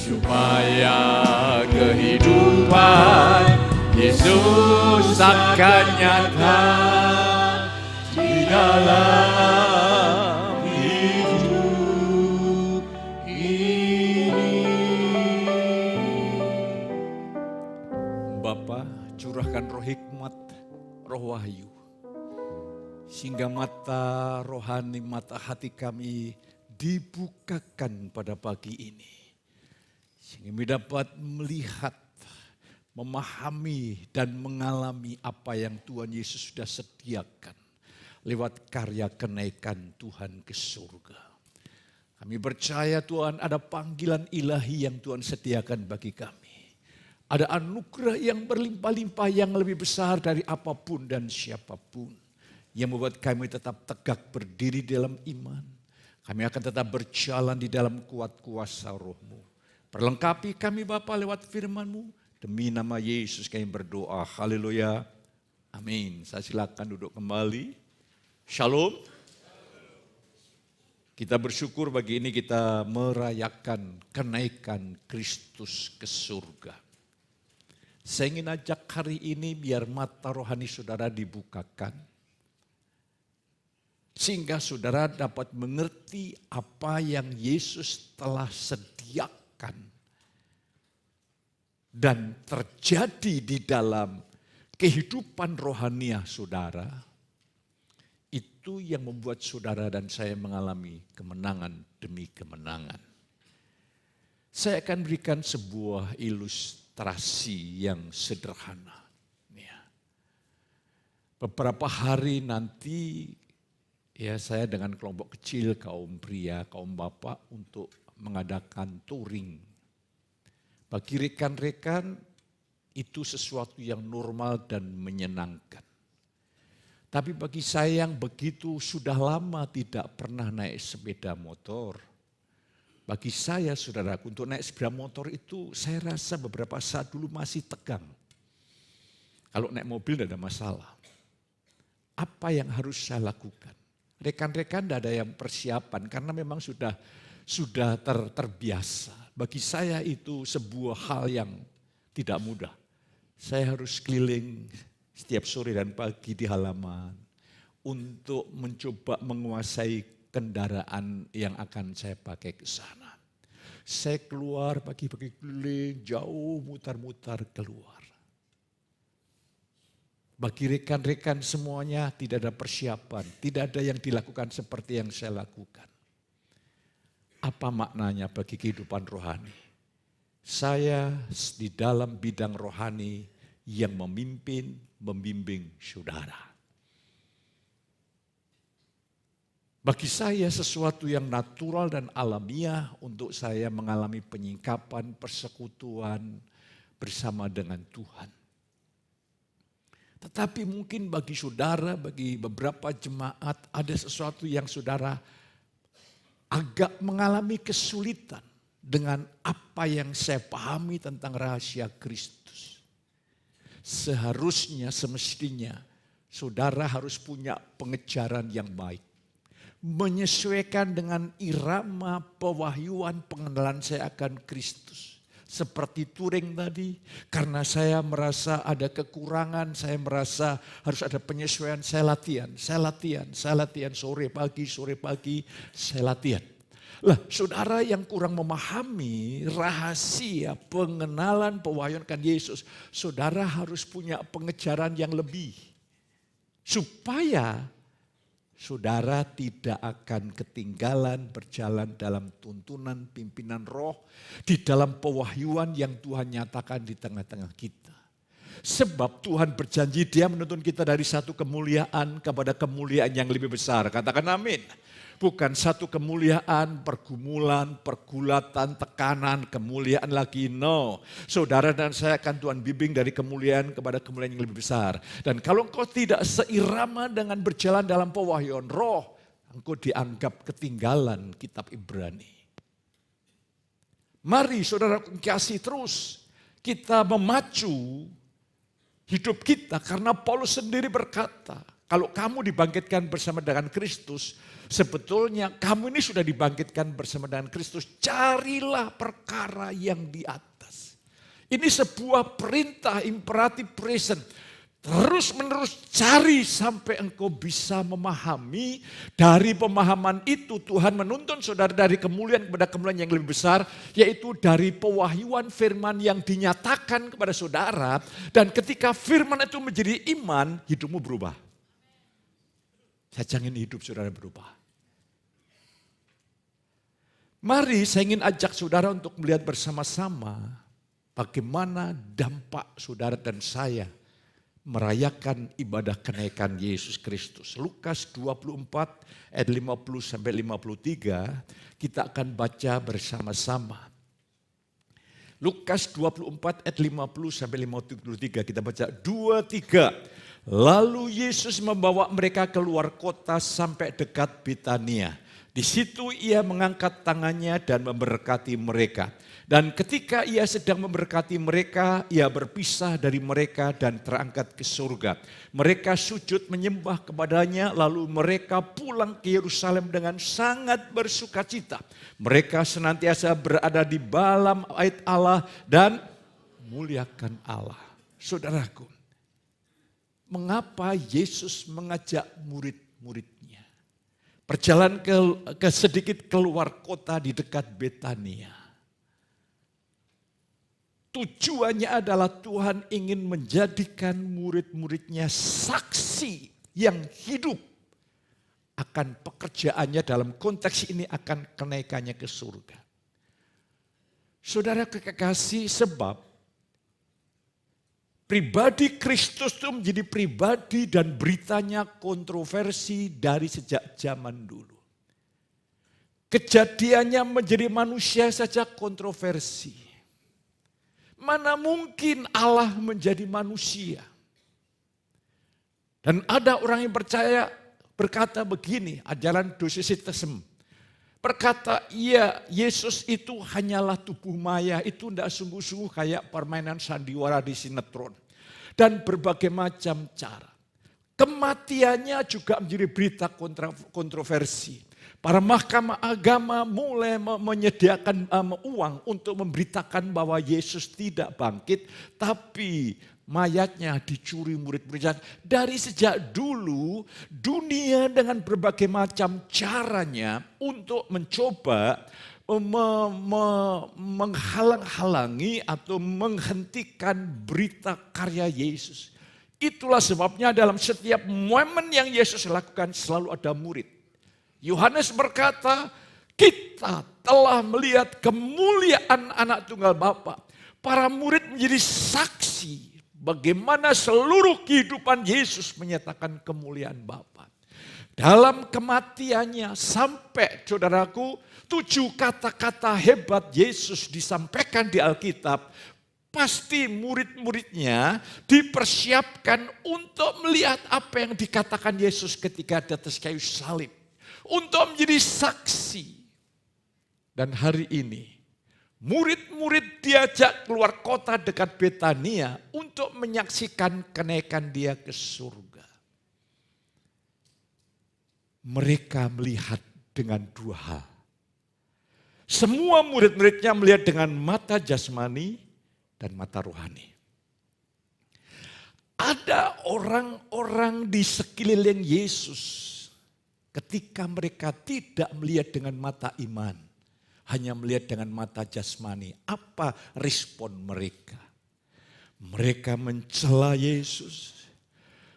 supaya kehidupan Yesus akan nyata di dalam hidup ini. Bapa, curahkan roh hikmat, roh wahyu, sehingga mata rohani, mata hati kami dibukakan pada pagi ini. Sehingga kami dapat melihat, memahami dan mengalami apa yang Tuhan Yesus sudah sediakan lewat karya kenaikan Tuhan ke surga. Kami percaya Tuhan ada panggilan ilahi yang Tuhan sediakan bagi kami. Ada anugerah yang berlimpah-limpah yang lebih besar dari apapun dan siapapun. Yang membuat kami tetap tegak berdiri dalam iman. Kami akan tetap berjalan di dalam kuat kuasa Roh-Mu. Perlengkapi kami Bapa lewat firman-Mu. Demi nama Yesus kami berdoa. Haleluya. Amin. Saya silakan duduk kembali. Shalom. Kita bersyukur bagi ini kita merayakan kenaikan Kristus ke surga. Saya ingin ajak hari ini biar mata rohani saudara dibukakan. Sehingga saudara dapat mengerti apa yang Yesus telah sediakan. Dan terjadi di dalam kehidupan rohaniah saudara, itu yang membuat saudara dan saya mengalami kemenangan demi kemenangan. Saya akan berikan sebuah ilustrasi yang sederhana. Beberapa hari nanti ya saya dengan kelompok kecil kaum pria, kaum bapak untuk mengadakan touring. Bagi rekan-rekan itu sesuatu yang normal dan menyenangkan. Tapi bagi saya yang begitu sudah lama tidak pernah naik sepeda motor. Bagi saya saudaraku untuk naik sepeda motor itu saya rasa beberapa saat dulu masih tegang. Kalau naik mobil tidak ada masalah. Apa yang harus saya lakukan? Rekan-rekan tidak ada yang persiapan karena memang sudah terbiasa. Bagi saya itu sebuah hal yang tidak mudah. Saya harus keliling setiap sore dan pagi di halaman untuk mencoba menguasai kendaraan yang akan saya pakai ke sana. Saya keluar pagi-pagi keliling, jauh mutar-mutar keluar. Bagi rekan-rekan semuanya tidak ada persiapan, tidak ada yang dilakukan seperti yang saya lakukan. Apa maknanya bagi kehidupan rohani? Saya di dalam bidang rohani yang memimpin, membimbing saudara. Bagi saya sesuatu yang natural dan alamiah untuk saya mengalami penyingkapan, persekutuan bersama dengan Tuhan. Tetapi mungkin bagi saudara, bagi beberapa jemaat ada sesuatu yang saudara agak mengalami kesulitan dengan apa yang saya pahami tentang rahasia Kristus. Seharusnya, semestinya, saudara harus punya pengejaran yang baik. Menyesuaikan dengan irama pewahyuan pengenalan saya akan Kristus. Seperti touring tadi, karena saya merasa ada kekurangan, saya merasa harus ada penyesuaian, saya latihan, sore pagi, saya latihan. Lah, saudara yang kurang memahami rahasia pengenalan pewahyuan Yesus, saudara harus punya pengejaran yang lebih. Supaya saudara tidak akan ketinggalan berjalan dalam tuntunan pimpinan roh di dalam pewahyuan yang Tuhan nyatakan di tengah-tengah kita. Sebab Tuhan berjanji dia menuntun kita dari satu kemuliaan kepada kemuliaan yang lebih besar. Katakan amin. Bukan satu kemuliaan, pergumulan, pergulatan, tekanan, kemuliaan lagi. No. Saudara dan saya akan Tuhan bimbing dari kemuliaan kepada kemuliaan yang lebih besar. Dan kalau engkau tidak seirama dengan berjalan dalam pewahyuan roh, engkau dianggap ketinggalan kitab Ibrani. Mari saudara kasih terus kita memacu hidup kita. Karena Paulus sendiri berkata, Kalau kamu dibangkitkan bersama dengan Kristus, sebetulnya kamu ini sudah dibangkitkan bersama dengan Kristus. Carilah perkara yang di atas. Ini sebuah perintah imperatif present. Terus menerus cari sampai engkau bisa memahami. Dari pemahaman itu Tuhan menuntun saudara dari kemuliaan kepada kemuliaan yang lebih besar. Yaitu dari pewahyuan firman yang dinyatakan kepada saudara. Dan ketika firman itu menjadi iman, hidupmu berubah. Saya ingin hidup saudara berubah. Mari saya ingin ajak saudara untuk melihat bersama-sama. Bagaimana dampak saudara dan saya merayakan ibadah kenaikan Yesus Kristus. Lukas 24 ayat 50 sampai 53 kita akan baca bersama-sama. Lukas 24 ayat 50 sampai 53 kita baca 2-3. Lalu Yesus membawa mereka keluar kota sampai dekat Betania. Di situ ia mengangkat tangannya dan memberkati mereka. Dan ketika ia sedang memberkati mereka, ia berpisah dari mereka dan terangkat ke surga. Mereka sujud menyembah kepadanya, lalu mereka pulang ke Yerusalem dengan sangat bersukacita. Mereka senantiasa berada di dalam ayat Allah dan muliakan Allah. Saudaraku, mengapa Yesus mengajak murid-muridnya berjalan ke sedikit keluar kota di dekat Betania? Tujuannya adalah Tuhan ingin menjadikan murid-muridnya saksi yang hidup akan pekerjaannya, dalam konteks ini akan kenaikannya ke surga. Saudara kekasih, sebab pribadi Kristus itu menjadi pribadi dan beritanya kontroversi dari sejak zaman dulu. Kejadiannya menjadi manusia saja kontroversi. Mana mungkin Allah menjadi manusia? Dan ada orang yang percaya berkata begini, ajaran Docetism. Berkata, iya Yesus itu hanyalah tubuh maya, itu tidak sungguh-sungguh kayak permainan sandiwara di sinetron. Dan berbagai macam cara. Kematiannya juga menjadi berita kontroversi. Para mahkamah agama mulai menyediakan uang untuk memberitakan bahwa Yesus tidak bangkit, tapi mayatnya dicuri murid-muridnya. Dari sejak dulu, dunia dengan berbagai macam caranya untuk mencoba menghalang-halangi atau menghentikan berita karya Yesus. Itulah sebabnya dalam setiap momen yang Yesus lakukan selalu ada murid. Yohanes berkata, kita telah melihat kemuliaan anak tunggal Bapa. Para murid menjadi saksi bagaimana seluruh kehidupan Yesus menyatakan kemuliaan Bapa. Dalam kematiannya sampai saudaraku 7 kata-kata hebat Yesus disampaikan di Alkitab. Pasti murid-muridnya dipersiapkan untuk melihat apa yang dikatakan Yesus ketika di atas kayu salib. Untuk menjadi saksi. Dan hari ini murid-murid diajak keluar kota dekat Betania untuk menyaksikan kenaikan dia ke surga. Mereka melihat dengan 2 hal. Semua murid-muridnya melihat dengan mata jasmani dan mata rohani. Ada orang-orang di sekeliling Yesus ketika mereka tidak melihat dengan mata iman, hanya melihat dengan mata jasmani. Apa respon mereka? Mereka mencela Yesus.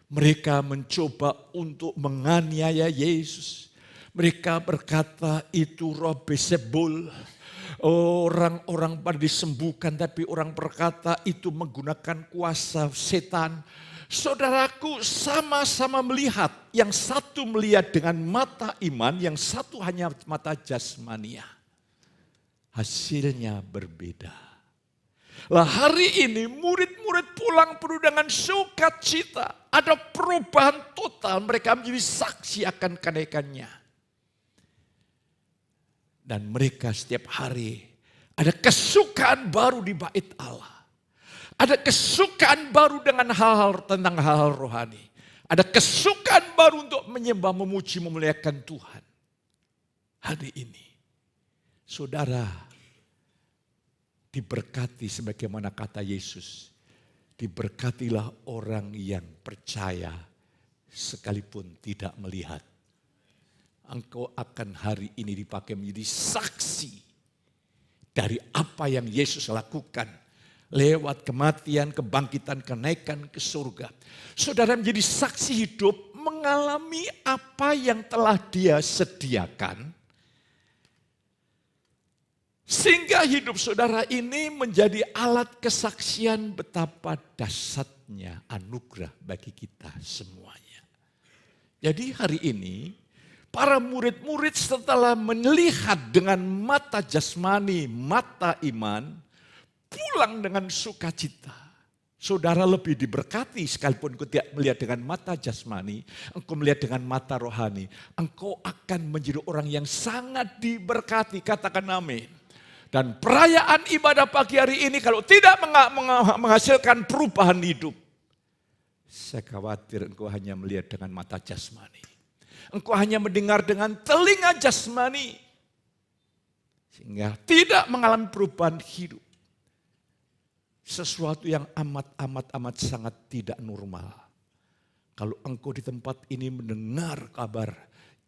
Mereka mencoba untuk menganiaya Yesus. Mereka berkata itu roh Beelzebul. Orang-orang pada disembuhkan, tapi orang berkata itu menggunakan kuasa setan. Saudaraku, sama-sama melihat. Yang satu melihat dengan mata iman, yang satu hanya mata jasmania. Hasilnya berbeda. Lah hari ini murid-murid pulang penuh dengan sukacita. Ada perubahan total, mereka menjadi saksi akan kenaikannya. Dan mereka setiap hari ada kesukaan baru di bait Allah. Ada kesukaan baru dengan hal-hal tentang hal-hal rohani. Ada kesukaan baru untuk menyembah, memuji, memuliakan Tuhan. Hari ini, saudara diberkati sebagaimana kata Yesus. Diberkatilah orang yang percaya sekalipun tidak melihat. Engkau akan hari ini dipakai menjadi saksi dari apa yang Yesus lakukan. Lewat kematian, kebangkitan, kenaikan ke surga. Saudara menjadi saksi hidup mengalami apa yang telah Dia sediakan. Sehingga hidup saudara ini menjadi alat kesaksian betapa dahsyatnya anugerah bagi kita semuanya. Jadi hari ini para murid-murid setelah melihat dengan mata jasmani, mata iman, pulang dengan sukacita. Saudara lebih diberkati sekalipun engkau tidak melihat dengan mata jasmani, engkau melihat dengan mata rohani. Engkau akan menjadi orang yang sangat diberkati, katakan amin. Dan perayaan ibadah pagi hari ini kalau tidak menghasilkan perubahan hidup, saya khawatir engkau hanya melihat dengan mata jasmani. Engkau hanya mendengar dengan telinga jasmani, sehingga tidak mengalami perubahan hidup. Sesuatu yang amat sangat tidak normal. Kalau engkau di tempat ini mendengar kabar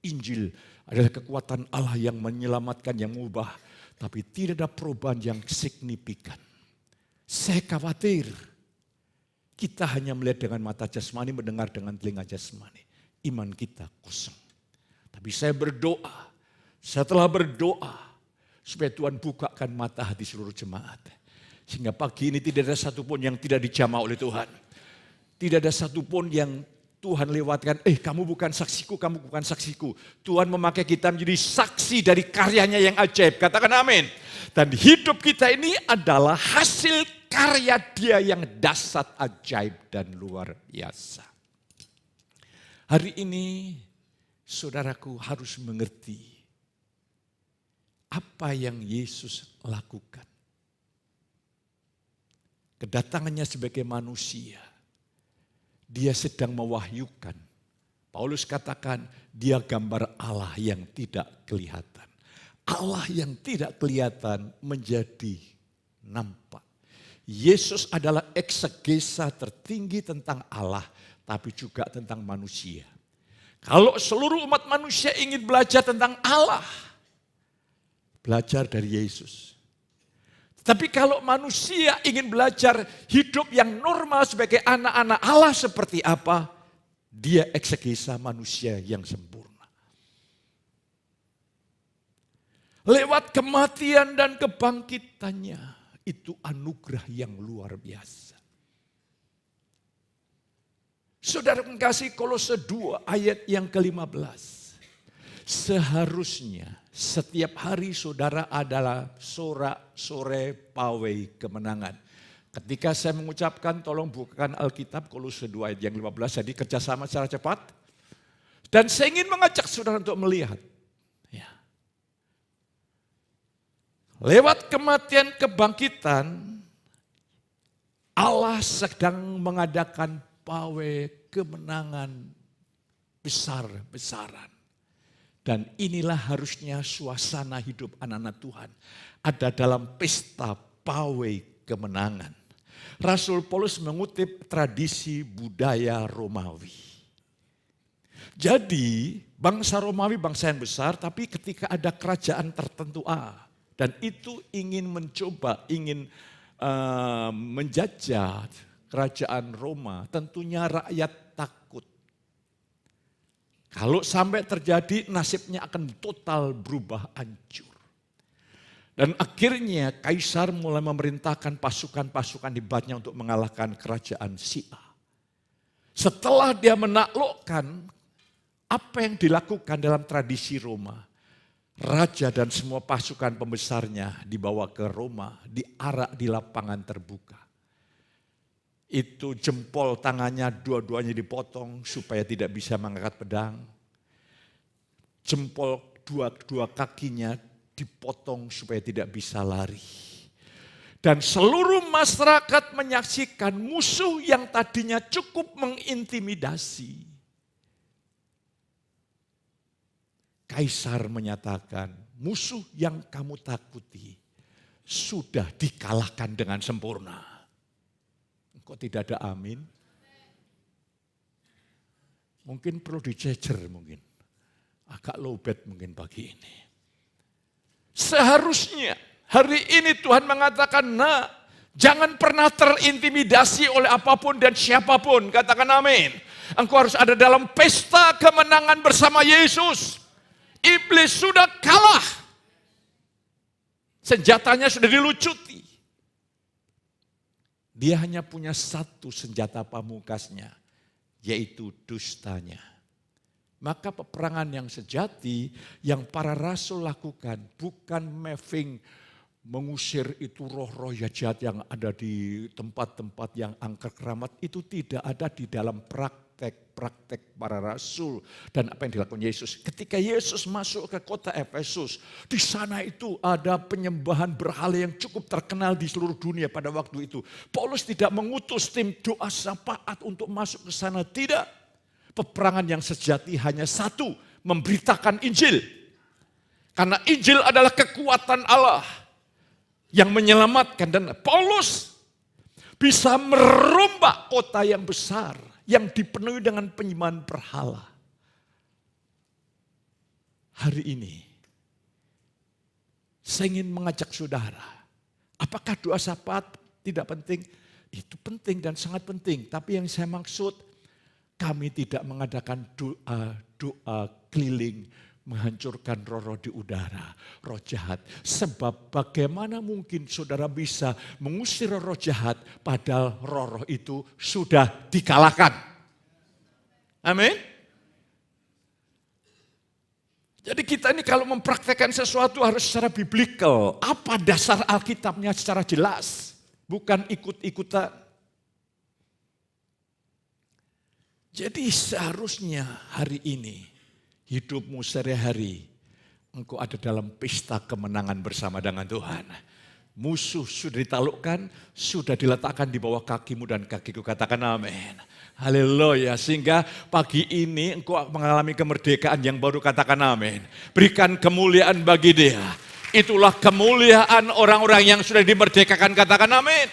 Injil adalah kekuatan Allah yang menyelamatkan, yang mengubah, tapi tidak ada perubahan yang signifikan. Saya khawatir kita hanya melihat dengan mata jasmani, mendengar dengan telinga jasmani. Iman kita kosong. Tapi saya berdoa, setelah berdoa, supaya Tuhan bukakan mata hati seluruh jemaat. Sehingga pagi ini tidak ada satupun yang tidak dijamah oleh Tuhan. Tidak ada satupun yang Tuhan lewatkan, kamu bukan saksiku, kamu bukan saksiku. Tuhan memakai kita menjadi saksi dari karyanya yang ajaib. Katakan amin. Dan hidup kita ini adalah hasil karya Dia yang dahsyat, ajaib dan luar biasa. Hari ini saudaraku harus mengerti apa yang Yesus lakukan. Kedatangannya sebagai manusia, Dia sedang mewahyukan. Paulus katakan Dia gambar Allah yang tidak kelihatan. Allah yang tidak kelihatan menjadi nampak. Yesus adalah eksegesa tertinggi tentang Allah, tapi juga tentang manusia. Kalau seluruh umat manusia ingin belajar tentang Allah, belajar dari Yesus. Tapi kalau manusia ingin belajar hidup yang normal sebagai anak-anak Allah seperti apa, Dia eksegesa manusia yang sempurna. Lewat kematian dan kebangkitannya, itu anugerah yang luar biasa. Saudara mengasihi, Kolose 2 ayat yang ke-15. Seharusnya setiap hari saudara adalah sorak-sore pawai kemenangan. Ketika saya mengucapkan, tolong bukakan Alkitab Kolose 2 ayat yang 15. Jadi kerjasama secara cepat. Dan saya ingin mengajak saudara untuk melihat. Ya. Lewat kematian kebangkitan, Allah sedang mengadakan pawai kemenangan besar-besaran. Dan inilah harusnya suasana hidup anak-anak Tuhan. Ada dalam pesta pawai kemenangan. Rasul Paulus mengutip tradisi budaya Romawi. Jadi bangsa Romawi bangsa yang besar, tapi ketika ada kerajaan tertentu dan itu ingin mencoba, ingin menjajah kerajaan Roma, tentunya rakyat takut. Kalau sampai terjadi, nasibnya akan total berubah, hancur. Dan akhirnya Kaisar mulai memerintahkan pasukan-pasukan hebatnya untuk mengalahkan kerajaan Sia. Setelah dia menaklukkan, apa yang dilakukan dalam tradisi Roma? Raja dan semua pasukan pembesarnya dibawa ke Roma, diarak di lapangan terbuka. Itu jempol tangannya dua-duanya dipotong supaya tidak bisa mengangkat pedang. Jempol dua kakinya dipotong supaya tidak bisa lari. Dan seluruh masyarakat menyaksikan musuh yang tadinya cukup mengintimidasi. Kaisar menyatakan, musuh yang kamu takuti sudah dikalahkan dengan sempurna. Kok tidak ada amin? Mungkin perlu dicecer mungkin. Agak lowbat mungkin pagi ini. Seharusnya hari ini Tuhan mengatakan, nah, jangan pernah terintimidasi oleh apapun dan siapapun. Katakan amin. Engkau harus ada dalam pesta kemenangan bersama Yesus. Iblis sudah kalah. Senjatanya sudah dilucuti. Dia hanya punya satu senjata pamungkasnya, yaitu dustanya. Maka peperangan yang sejati yang para rasul lakukan bukan mengusir itu roh-roh jahat yang ada di tempat-tempat yang angker keramat. Itu tidak ada di dalam praktek para rasul dan apa yang dilakukan Yesus. Ketika Yesus masuk ke kota Efesus, di sana itu ada penyembahan berhala yang cukup terkenal di seluruh dunia pada waktu itu. Paulus tidak mengutus tim doa syafaat untuk masuk ke sana, tidak. Peperangan yang sejati hanya satu, memberitakan Injil. Karena Injil adalah kekuatan Allah yang menyelamatkan. Dan Paulus bisa merombak kota yang besar, yang dipenuhi dengan penyembahan berhala. Hari ini, saya ingin mengajak saudara, apakah doa syafaat tidak penting? Itu penting dan sangat penting. Tapi yang saya maksud, kami tidak mengadakan doa keliling, menghancurkan roh-roh di udara, roh jahat. Sebab bagaimana mungkin saudara bisa mengusir roh jahat padahal roh-roh itu sudah dikalahkan. Amin. Jadi kita ini kalau mempraktekkan sesuatu harus secara biblikal. Apa dasar Alkitabnya secara jelas. Bukan ikut-ikutan. Jadi seharusnya hari ini hidupmu sehari-hari engkau ada dalam pesta kemenangan bersama dengan Tuhan. Musuh sudah ditaklukkan, sudah diletakkan di bawah kakimu dan kakiku. Katakan amin. Haleluya. Sehingga pagi ini engkau mengalami kemerdekaan yang baru. Katakan amin. Berikan kemuliaan bagi Dia. Itulah kemuliaan orang-orang yang sudah dimerdekakan. Katakan amin.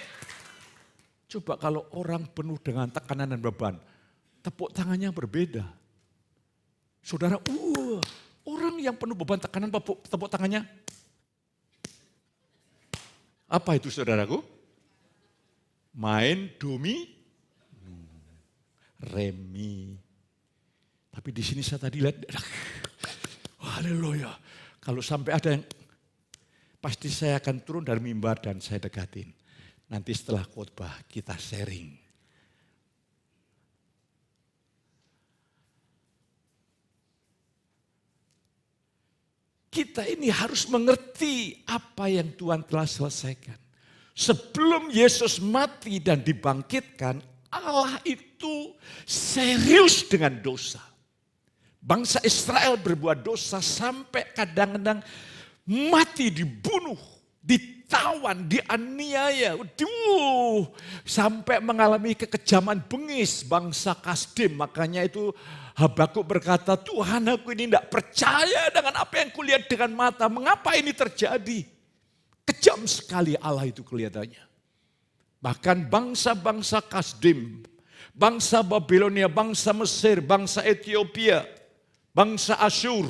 Coba kalau orang penuh dengan tekanan dan beban, tepuk tangannya berbeda. Saudara, orang yang penuh beban tekanan, tepuk tangannya. Apa itu saudaraku? Main domi, remi. Tapi di sini saya tadi lihat, haleluya. Kalau sampai ada yang, pasti saya akan turun dari mimbar dan saya dekatin. Nanti setelah khotbah kita sharing. Kita ini harus mengerti apa yang Tuhan telah selesaikan. Sebelum Yesus mati dan dibangkitkan, Allah itu serius dengan dosa. Bangsa Israel berbuat dosa sampai kadang-kadang mati, dibunuh, ditawan, dianiaya. Sampai mengalami kekejaman bengis bangsa Kasdim. Makanya itu Habakuk berkata, Tuhan aku ini tidak percaya dengan apa yang kulihat dengan mata. Mengapa ini terjadi? Kejam sekali Allah itu kelihatannya. Bahkan bangsa-bangsa Kasdim, bangsa Babilonia, bangsa Mesir, bangsa Ethiopia, bangsa Asyur.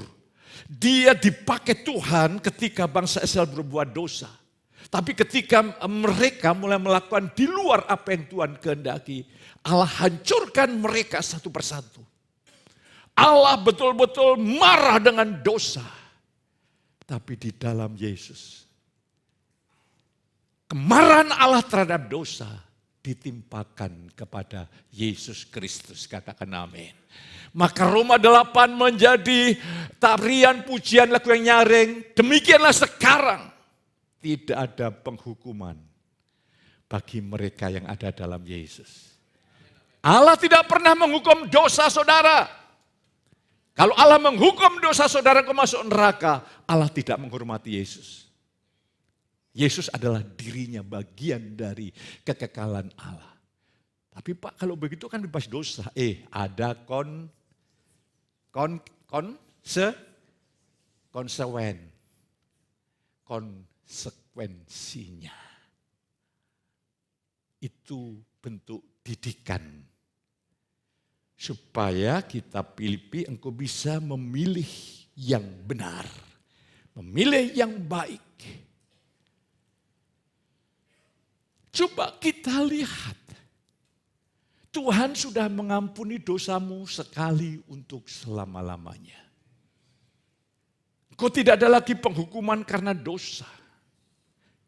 Dia dipakai Tuhan ketika bangsa Israel berbuat dosa. Tapi ketika mereka mulai melakukan di luar apa yang Tuhan kehendaki, Allah hancurkan mereka satu persatu. Allah betul-betul marah dengan dosa. Tapi di dalam Yesus, kemarahan Allah terhadap dosa ditimpakan kepada Yesus Kristus. Katakan amin. Maka Roma 8 menjadi tarian pujian lagu yang nyaring. Demikianlah sekarang tidak ada penghukuman bagi mereka yang ada dalam Yesus. Allah tidak pernah menghukum dosa saudara. Kalau Allah menghukum dosa saudara ke masuk neraka, Allah tidak menghormati Yesus. Yesus adalah dirinya bagian dari kekekalan Allah. Tapi Pak kalau begitu kan bebas dosa. Ada konsekuensinya. Itu bentuk didikan. Supaya kita pilih, engkau bisa memilih yang benar. Memilih yang baik. Coba kita lihat. Tuhan sudah mengampuni dosamu sekali untuk selama-lamanya. Engkau tidak ada lagi penghukuman karena dosa.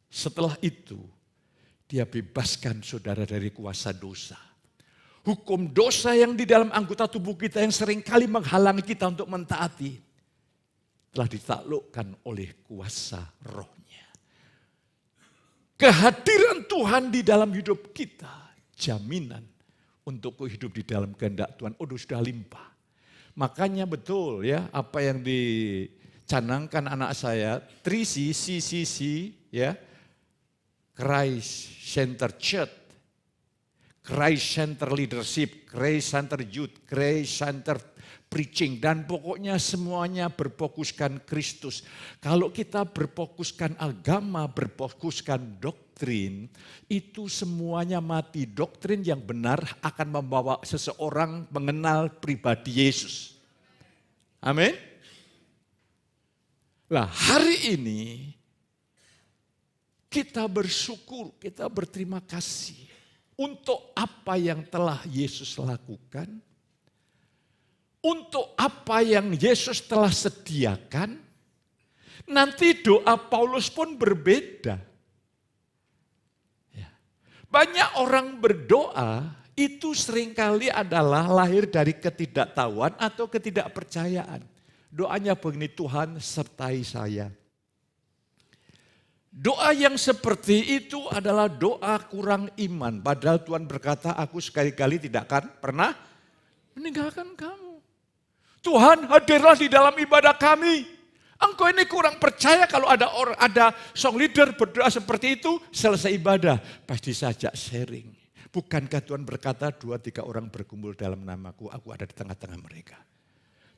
Setelah itu, Dia bebaskan saudara dari kuasa dosa. Hukum dosa yang di dalam anggota tubuh kita yang seringkali menghalangi kita untuk mentaati, telah ditaklukkan oleh kuasa Roh-Nya. Kehadiran Tuhan di dalam hidup kita, jaminan untuk hidup di dalam kehendak Tuhan, sudah limpah. Makanya betul ya, apa yang dicanangkan anak saya, 3CCC ya, Christ Center Church, Christ Center Leadership, Christ Center Youth, Christ Center Preaching, dan pokoknya semuanya berfokuskan Kristus. Kalau kita berfokuskan agama, berfokuskan doktrin, itu semuanya mati. Doktrin yang benar akan membawa seseorang mengenal pribadi Yesus. Amin. Nah, hari ini kita bersyukur, kita berterima kasih untuk apa yang telah Yesus lakukan, untuk apa yang Yesus telah sediakan. Nanti doa Paulus pun berbeda. Banyak orang berdoa itu seringkali adalah lahir dari ketidaktahuan atau ketidakpercayaan. Doanya begini, Tuhan sertai saya. Doa yang seperti itu adalah doa kurang iman. Padahal Tuhan berkata, aku sekali-kali tidak akan pernah meninggalkan kamu. Tuhan, hadirlah di dalam ibadah kami. Engkau ini kurang percaya kalau ada song leader berdoa seperti itu, selesai ibadah. Pasti saja sharing. Bukankah Tuhan berkata, 2-3 orang berkumpul dalam namaku, aku ada di tengah-tengah mereka.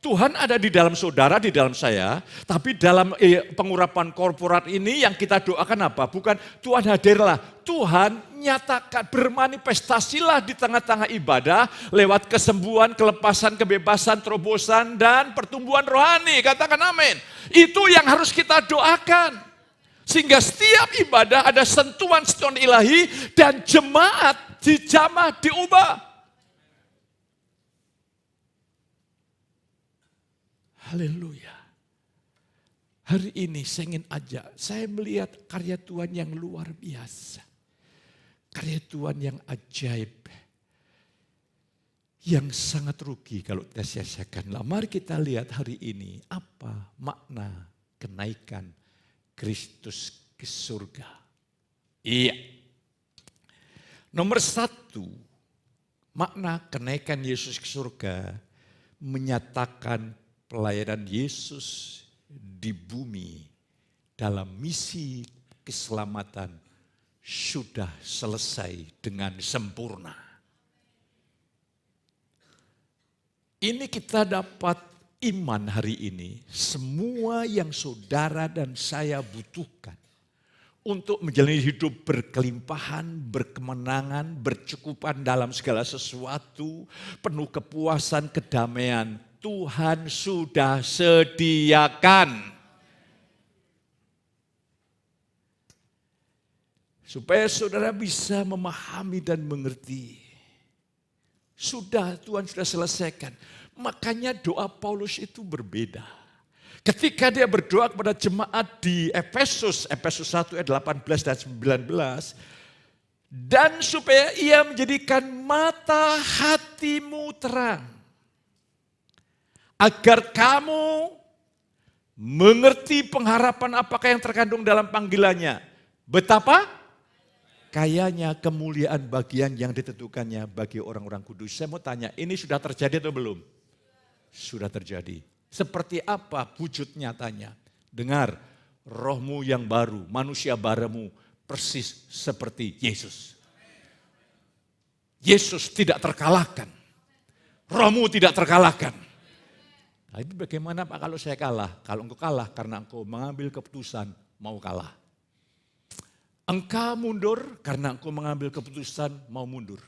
Tuhan ada di dalam saudara, di dalam saya, tapi dalam pengurapan korporat ini yang kita doakan apa? Bukan Tuhan hadirlah, Tuhan nyatakan, bermanifestasilah di tengah-tengah ibadah lewat kesembuhan, kelepasan, kebebasan, terobosan, dan pertumbuhan rohani. Katakan amin. Itu yang harus kita doakan. Sehingga setiap ibadah ada sentuhan-sentuhan ilahi dan jemaat dijamah, diubah. Haleluya. Hari ini saya ingin ajak, saya melihat karya Tuhan yang luar biasa. Karya Tuhan yang ajaib. Yang sangat rugi kalau kita sia-siakan. Mari kita lihat hari ini apa makna kenaikan Kristus ke surga. Iya. Nomor 1, makna kenaikan Yesus ke surga menyatakan pelayanan Yesus di bumi dalam misi keselamatan sudah selesai dengan sempurna. Ini kita dapat iman hari ini, semua yang saudara dan saya butuhkan untuk menjalani hidup berkelimpahan, berkemenangan, bercukupan dalam segala sesuatu, penuh kepuasan, kedamaian, Tuhan sudah sediakan. Supaya saudara bisa memahami dan mengerti. Tuhan sudah selesaikan. Makanya doa Paulus itu berbeda. Ketika dia berdoa kepada jemaat di Efesus 1 ayat 18 dan 19. Dan supaya ia menjadikan mata hatimu terang. Agar kamu mengerti pengharapan apakah yang terkandung dalam panggilannya. Betapa kayanya kemuliaan bagian yang ditentukannya bagi orang-orang kudus. Saya mau tanya, ini sudah terjadi atau belum? Sudah terjadi. Seperti apa wujud nyatanya? Dengar, rohmu yang baru, manusia barumu persis seperti Yesus. Yesus tidak terkalahkan. Rohmu tidak terkalahkan. Tapi bagaimana Pak kalau saya kalah? Kalau engkau kalah karena engkau mengambil keputusan mau kalah. Engkau mundur karena engkau mengambil keputusan mau mundur.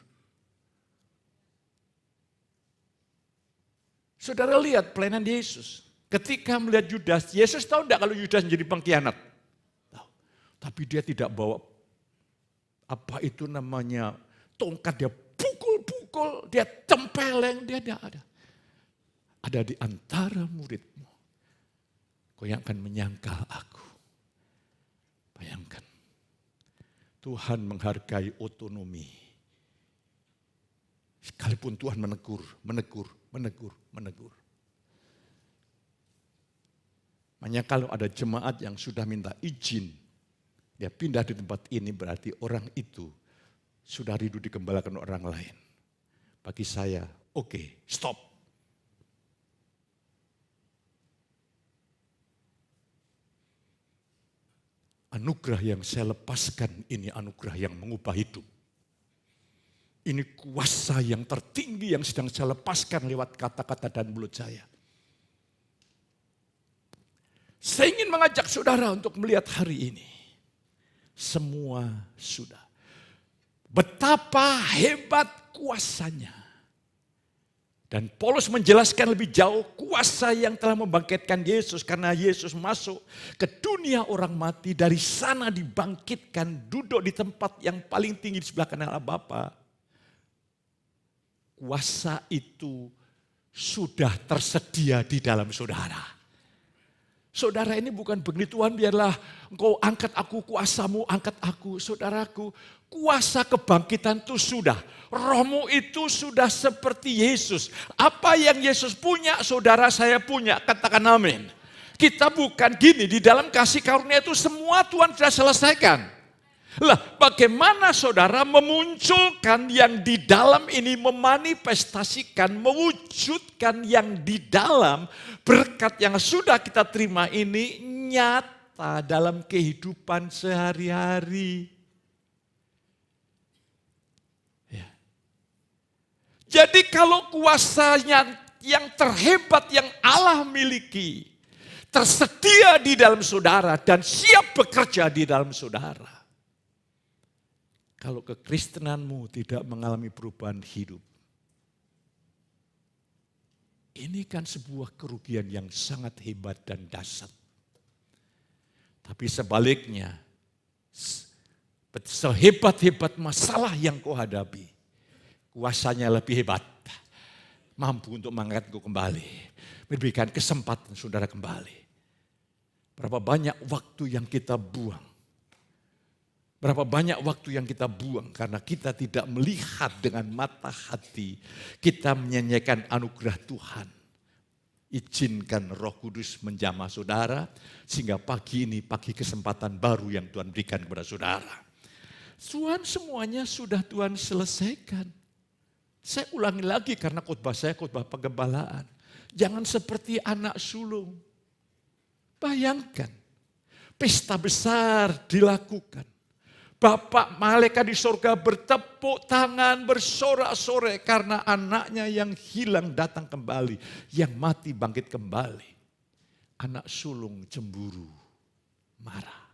Saudara lihat pelayanan Yesus. Ketika melihat Yudas, Yesus tahu tidak kalau Yudas menjadi pengkhianat? Tahu. Tapi dia tidak bawa apa itu namanya tongkat, dia pukul-pukul, dia tempeleng, dia tidak ada. Ada di antara muridmu. Kau yang akan menyangkal aku. Bayangkan. Tuhan menghargai otonomi. Sekalipun Tuhan menegur. Makanya kalau ada jemaat yang sudah minta izin, dia pindah di tempat ini berarti orang itu sudah rindu digembalakan orang lain. Bagi saya, oke, stop. Anugerah yang saya lepaskan ini anugerah yang mengubah hidup. Ini kuasa yang tertinggi yang sedang saya lepaskan lewat kata-kata dan mulut saya. Saya ingin mengajak saudara untuk melihat hari ini. Semua sudah. Betapa hebat kuasanya. Dan Paulus menjelaskan lebih jauh kuasa yang telah membangkitkan Yesus. Karena Yesus masuk ke dunia orang mati. Dari sana dibangkitkan, duduk di tempat yang paling tinggi di sebelah kanan Allah Bapa. Kuasa itu sudah tersedia di dalam saudara. Saudara ini bukan begitu, Tuhan biarlah engkau angkat aku, kuasamu angkat aku. Saudaraku, kuasa kebangkitan itu sudah. Rohmu itu sudah seperti Yesus. Apa yang Yesus punya, saudara saya punya. Katakan amin. Kita bukan gini, di dalam kasih karunia itu semua Tuhan sudah selesaikan. Lah, bagaimana saudara memunculkan yang di dalam ini, memanifestasikan, mewujudkan yang di dalam berkat yang sudah kita terima ini nyata dalam kehidupan sehari-hari. Ya. Jadi kalau kuasanya yang terhebat yang Allah miliki tersedia di dalam saudara dan siap bekerja di dalam saudara. Kalau kekristenanmu tidak mengalami perubahan hidup, ini kan sebuah kerugian yang sangat hebat dan dahsyat. Tapi sebaliknya, sehebat-hebat masalah yang kau hadapi, kuasanya lebih hebat. Mampu untuk mengangkatku kembali, memberikan kesempatan saudara kembali. Berapa banyak waktu yang kita buang. Berapa banyak waktu yang kita buang karena kita tidak melihat dengan mata hati. Kita menyanyikan anugerah Tuhan. Izinkan Roh Kudus menjamah saudara sehingga pagi ini pagi kesempatan baru yang Tuhan berikan kepada saudara. Tuhan semuanya sudah Tuhan selesaikan. Saya ulangi lagi karena khotbah saya khotbah penggembalaan. Jangan seperti anak sulung. Bayangkan pesta besar dilakukan. Bapak malaikat di surga bertepuk tangan bersorak-sorai karena anaknya yang hilang datang kembali. Yang mati bangkit kembali. Anak sulung cemburu, marah,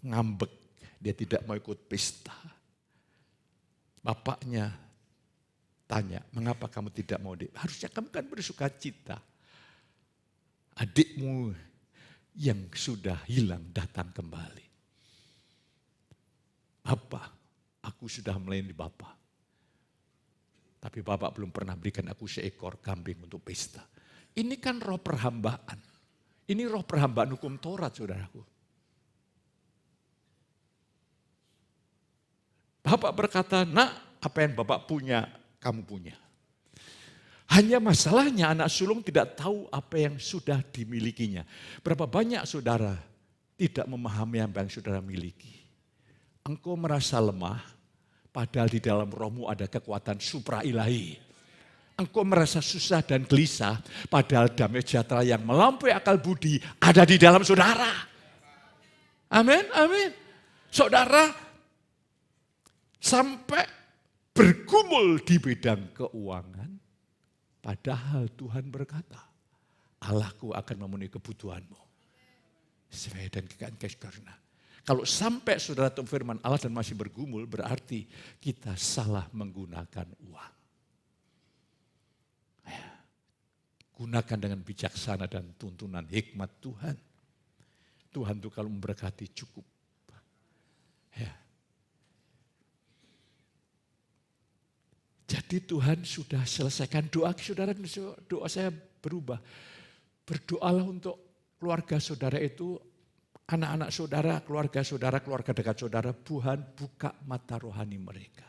ngambek. Dia tidak mau ikut pesta. Bapaknya tanya, mengapa kamu tidak mau? Harusnya kamu kan bersuka cita. Adikmu yang sudah hilang datang kembali. Bapak, aku sudah melayani Bapak. Tapi Bapak belum pernah berikan aku seekor kambing untuk pesta. Ini kan roh perhambaan. Ini roh perhambaan hukum Taurat, saudaraku. Bapak berkata, nak, apa yang Bapak punya, kamu punya. Hanya masalahnya anak sulung tidak tahu apa yang sudah dimilikinya. Berapa banyak saudara tidak memahami apa yang saudara miliki. Engkau merasa lemah, padahal di dalam rohmu ada kekuatan supra-ilahi. Engkau merasa susah dan gelisah, padahal damai sejahtera yang melampaui akal budi ada di dalam saudara. Amin, amin. Saudara sampai bergumul di bidang keuangan, padahal Tuhan berkata, Allahku akan memenuhi kebutuhanmu. Sesuai dengan kekayaan kasih karunia. Kalau sampai saudara tahu firman Allah dan masih bergumul, berarti kita salah menggunakan uang. Gunakan dengan bijaksana dan tuntunan hikmat Tuhan. Tuhan itu kalau memberkati cukup. Ya. Jadi Tuhan sudah selesaikan doa saudara, doa saya berubah. Berdoalah untuk keluarga saudara itu, anak-anak saudara, keluarga dekat saudara, Tuhan buka mata rohani mereka.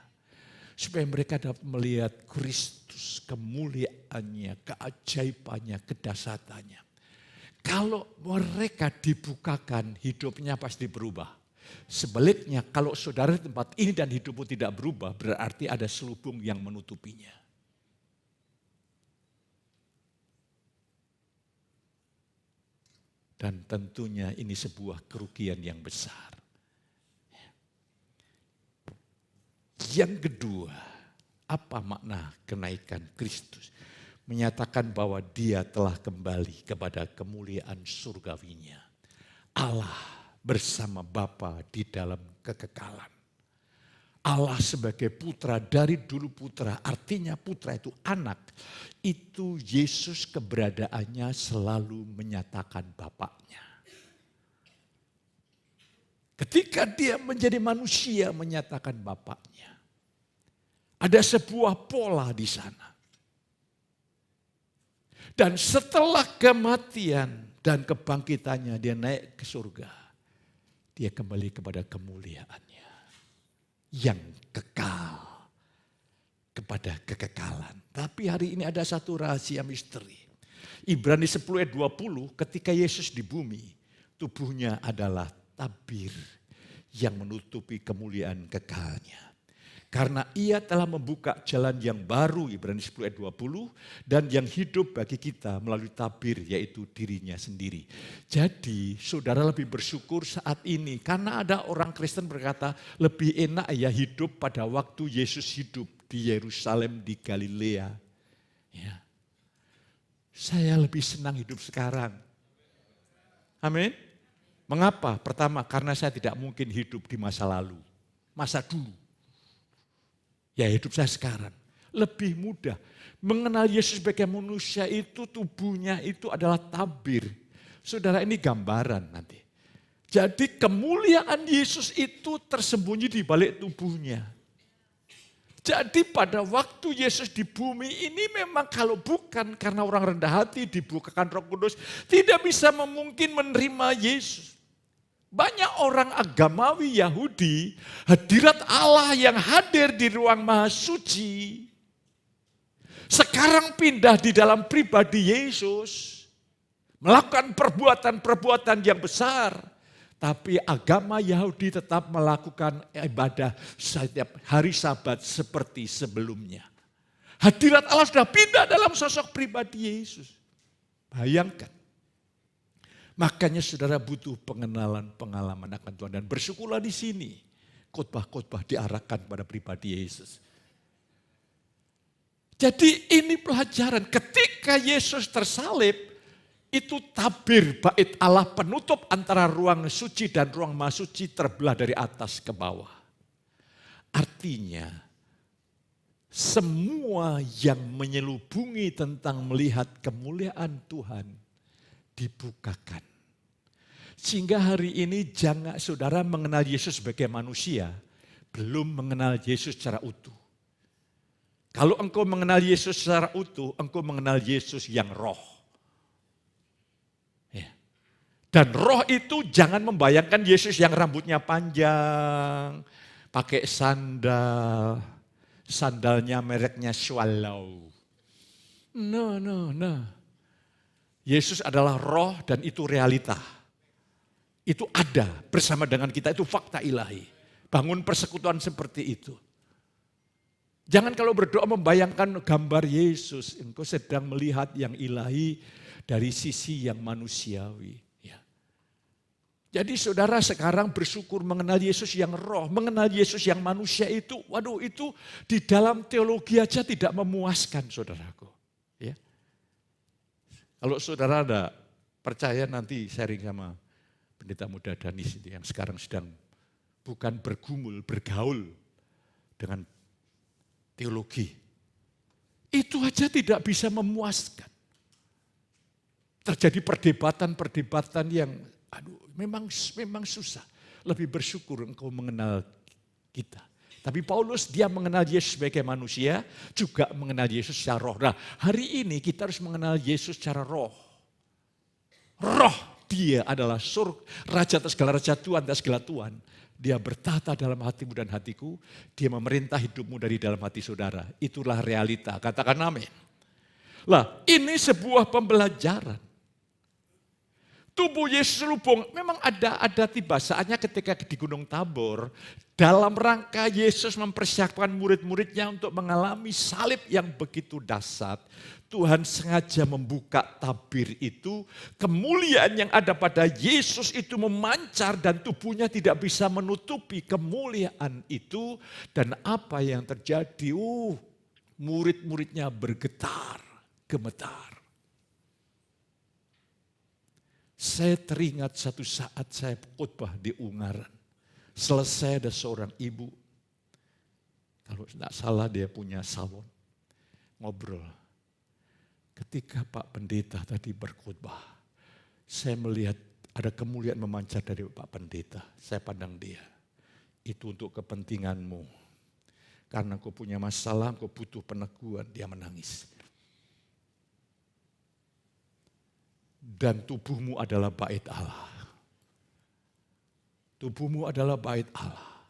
Supaya mereka dapat melihat Kristus, kemuliaannya, keajaibannya, kedahsyatannya. Kalau mereka dibukakan, hidupnya pasti berubah. Sebaliknya, kalau saudara di tempat ini dan hidupmu tidak berubah, berarti ada selubung yang menutupinya. Dan tentunya ini sebuah kerugian yang besar. Yang kedua, apa makna kenaikan Kristus? Menyatakan bahwa dia telah kembali kepada kemuliaan surgawinya. Allah bersama Bapa di dalam kekekalan. Allah sebagai putra, dari dulu putra, artinya putra itu anak. Itu Yesus keberadaannya selalu menyatakan Bapaknya. Ketika dia menjadi manusia menyatakan Bapaknya. Ada sebuah pola di sana. Dan setelah kematian dan kebangkitannya dia naik ke surga. Dia kembali kepada kemuliaannya. Yang kekal. Kepada kekekalan. Tapi hari ini ada satu rahasia misteri. Ibrani 10 ayat 20 ketika Yesus di bumi. Tubuhnya adalah tabir yang menutupi kemuliaan kekalnya. Karena ia telah membuka jalan yang baru, Ibrani 10 ayat 20, dan yang hidup bagi kita melalui tabir, yaitu dirinya sendiri. Jadi saudara lebih bersyukur saat ini, karena ada orang Kristen berkata, lebih enak ya hidup pada waktu Yesus hidup di Yerusalem, di Galilea. Ya. Saya lebih senang hidup sekarang. Amin. Mengapa? Pertama, karena saya tidak mungkin hidup di masa lalu, masa dulu. Ya hidup saya sekarang lebih mudah. Mengenal Yesus sebagai manusia itu tubuhnya itu adalah tabir. Saudara ini gambaran nanti. Jadi kemuliaan Yesus itu tersembunyi di balik tubuhnya. Jadi pada waktu Yesus di bumi ini memang kalau bukan karena orang rendah hati dibukakan Roh Kudus tidak bisa mungkin menerima Yesus. Banyak orang agamawi Yahudi, hadirat Allah yang hadir di ruang maha suci, sekarang pindah di dalam pribadi Yesus, melakukan perbuatan-perbuatan yang besar, tapi agama Yahudi tetap melakukan ibadah setiap hari Sabat seperti sebelumnya. Hadirat Allah sudah pindah dalam sosok pribadi Yesus. Bayangkan. Makanya saudara butuh pengenalan, pengalaman akan Tuhan. Dan bersyukurlah di sini. Khotbah-khotbah diarahkan pada pribadi Yesus. Jadi ini pelajaran. Ketika Yesus tersalib, itu tabir bait Allah penutup antara ruang suci dan ruang maha suci terbelah dari atas ke bawah. Artinya, semua yang menyelubungi tentang melihat kemuliaan Tuhan, dibukakan. Sehingga hari ini jangan saudara mengenal Yesus sebagai manusia, belum mengenal Yesus secara utuh. Kalau engkau mengenal Yesus secara utuh, engkau mengenal Yesus yang roh. Ya. Dan roh itu jangan membayangkan Yesus yang rambutnya panjang, pakai sandal, sandalnya mereknya Swallow. No. Yesus adalah roh dan itu realita. Itu ada bersama dengan kita, itu fakta ilahi. Bangun persekutuan seperti itu. Jangan kalau berdoa membayangkan gambar Yesus, engkau sedang melihat yang ilahi dari sisi yang manusiawi. Ya. Jadi saudara sekarang bersyukur mengenal Yesus yang roh, mengenal Yesus yang manusia itu, waduh itu di dalam teologi aja tidak memuaskan saudaraku. Ya. Kalau saudara ada percaya nanti sharing sama pendeta muda Danis itu yang sekarang sedang bukan bergumul, bergaul dengan teologi. Itu aja tidak bisa memuaskan. Terjadi perdebatan-perdebatan yang memang susah. Lebih bersyukur engkau mengenal kita. Tapi Paulus dia mengenal Yesus sebagai manusia, juga mengenal Yesus secara roh. Nah, hari ini kita harus mengenal Yesus secara roh. Roh dia adalah raja atas segala raja, Tuhan atas segala Tuhan. Dia bertata dalam hatimu dan hatiku, dia memerintah hidupmu dari dalam hati saudara. Itulah realita, katakan amin. Lah, ini sebuah pembelajaran. Tubuh Yesus selubung, memang ada tiba saatnya ketika di Gunung Tabor, dalam rangka Yesus mempersiapkan murid-muridnya untuk mengalami salib yang begitu dahsyat. Tuhan sengaja membuka tabir itu, kemuliaan yang ada pada Yesus itu memancar dan tubuhnya tidak bisa menutupi kemuliaan itu. Dan apa yang terjadi? Murid-muridnya bergetar, gemetar. Saya teringat satu saat saya khotbah di Ungaran. Selesai ada seorang ibu, kalau tidak salah dia punya salon, ngobrol. Ketika Pak Pendeta tadi berkhotbah, saya melihat ada kemuliaan memancar dari Pak Pendeta. Saya pandang dia, itu untuk kepentinganmu. Karena kau punya masalah, kau butuh peneguhan, dia menangis. Dan tubuhmu adalah bait Allah. Tubuhmu adalah bait Allah.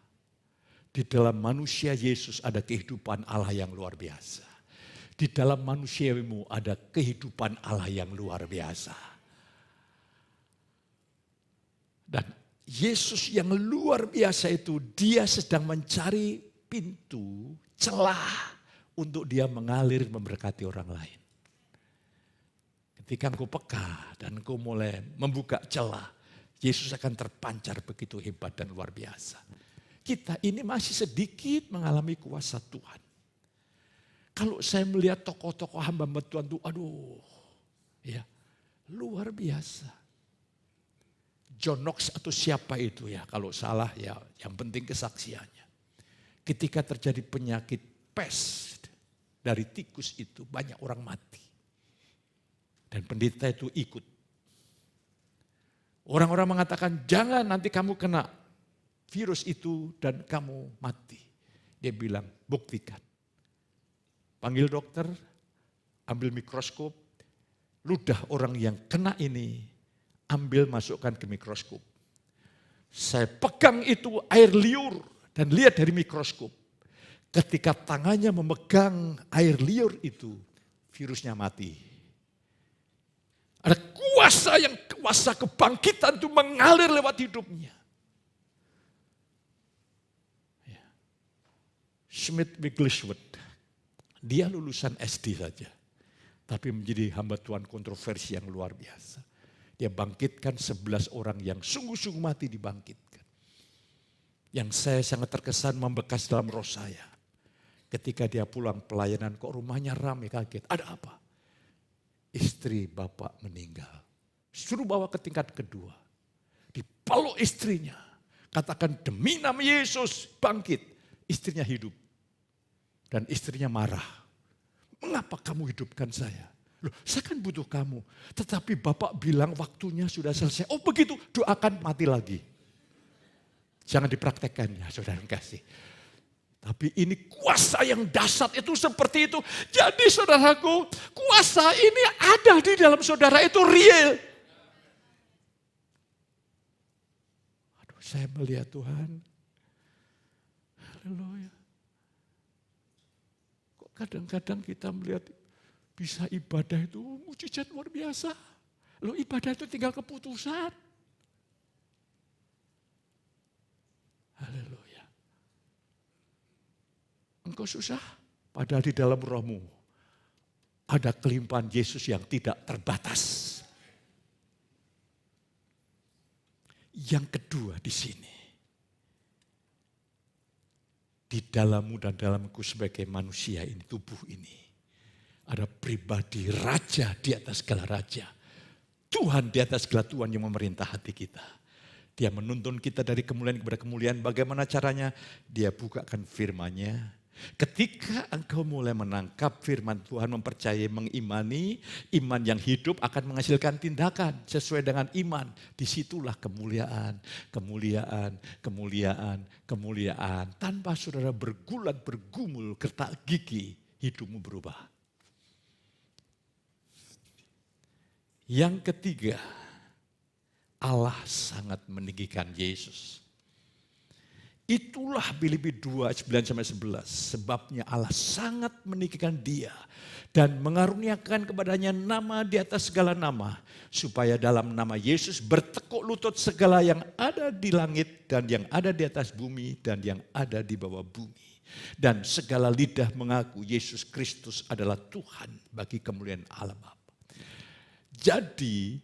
Di dalam manusia Yesus ada kehidupan Allah yang luar biasa. Di dalam manusiamu ada kehidupan Allah yang luar biasa. Dan Yesus yang luar biasa itu, dia sedang mencari pintu, celah untuk dia mengalir memberkati orang lain. Ketika engkau peka dan engkau mulai membuka celah, Yesus akan terpancar begitu hebat dan luar biasa. Kita ini masih sedikit mengalami kuasa Tuhan. Kalau saya melihat tokoh-tokoh hamba Tuhan itu, luar biasa. John Knox atau siapa itu ya, kalau salah ya yang penting kesaksiannya. Ketika terjadi penyakit pest dari tikus itu, banyak orang mati. Dan pendeta itu ikut. Orang-orang mengatakan, jangan nanti kamu kena virus itu dan kamu mati. Dia bilang, buktikan. Panggil dokter, ambil mikroskop, ludah orang yang kena ini, ambil masukkan ke mikroskop. Saya pegang itu air liur dan lihat dari mikroskop. Ketika tangannya memegang air liur itu, virusnya mati. Ada kuasa kebangkitan itu mengalir lewat hidupnya. Smith Wigglesworth, dia lulusan SD saja. Tapi menjadi hamba Tuhan kontroversi yang luar biasa. Dia bangkitkan 11 orang yang sungguh-sungguh mati dibangkitkan. Yang saya sangat terkesan membekas dalam roh saya. Ketika dia pulang pelayanan kok rumahnya ramai, kaget. Ada apa? Istri bapak meninggal. Suruh bawa ke tingkat kedua. Dipeluk istrinya. Katakan demi nama Yesus bangkit. Istrinya hidup. Dan istrinya marah. Mengapa kamu hidupkan saya? Loh, saya kan butuh kamu. Tetapi bapak bilang waktunya sudah selesai. Oh begitu, doakan mati lagi. Jangan dipraktekkan ya saudara kasih. Tapi ini kuasa yang dahsyat itu seperti itu. Jadi saudaraku, kuasa ini ada di dalam saudara, itu real. Aduh, saya melihat Tuhan. Haleluya. Kok kadang-kadang kita melihat bisa ibadah itu mujizat luar biasa. Loh, ibadah itu tinggal keputusan. Haleluya. Engkau susah, padahal di dalam rohmu ada kelimpahan Yesus yang tidak terbatas. Yang kedua di sini, di dalammu dan dalamku sebagai manusia ini, tubuh ini, Ada pribadi raja di atas segala raja. Tuhan di atas segala Tuhan yang memerintah hati kita. Dia menuntun kita dari kemuliaan kepada kemuliaan. Bagaimana caranya? Dia bukakan firman-Nya. Ketika engkau mulai menangkap firman Tuhan, mempercayai, mengimani, iman yang hidup akan menghasilkan tindakan sesuai dengan iman. Disitulah kemuliaan, kemuliaan, kemuliaan, kemuliaan. Tanpa saudara bergulat, bergumul, gertak gigi, hidupmu berubah. Yang ketiga, Allah sangat meninggikan Yesus. Itulah Filipi 2, 9-11. Sebabnya Allah sangat meninggikan dia dan mengaruniakan kepadanya nama di atas segala nama. Supaya dalam nama Yesus bertekuk lutut segala yang ada di langit dan yang ada di atas bumi dan yang ada di bawah bumi. Dan segala lidah mengaku Yesus Kristus adalah Tuhan bagi kemuliaan Allah Bapa. Jadi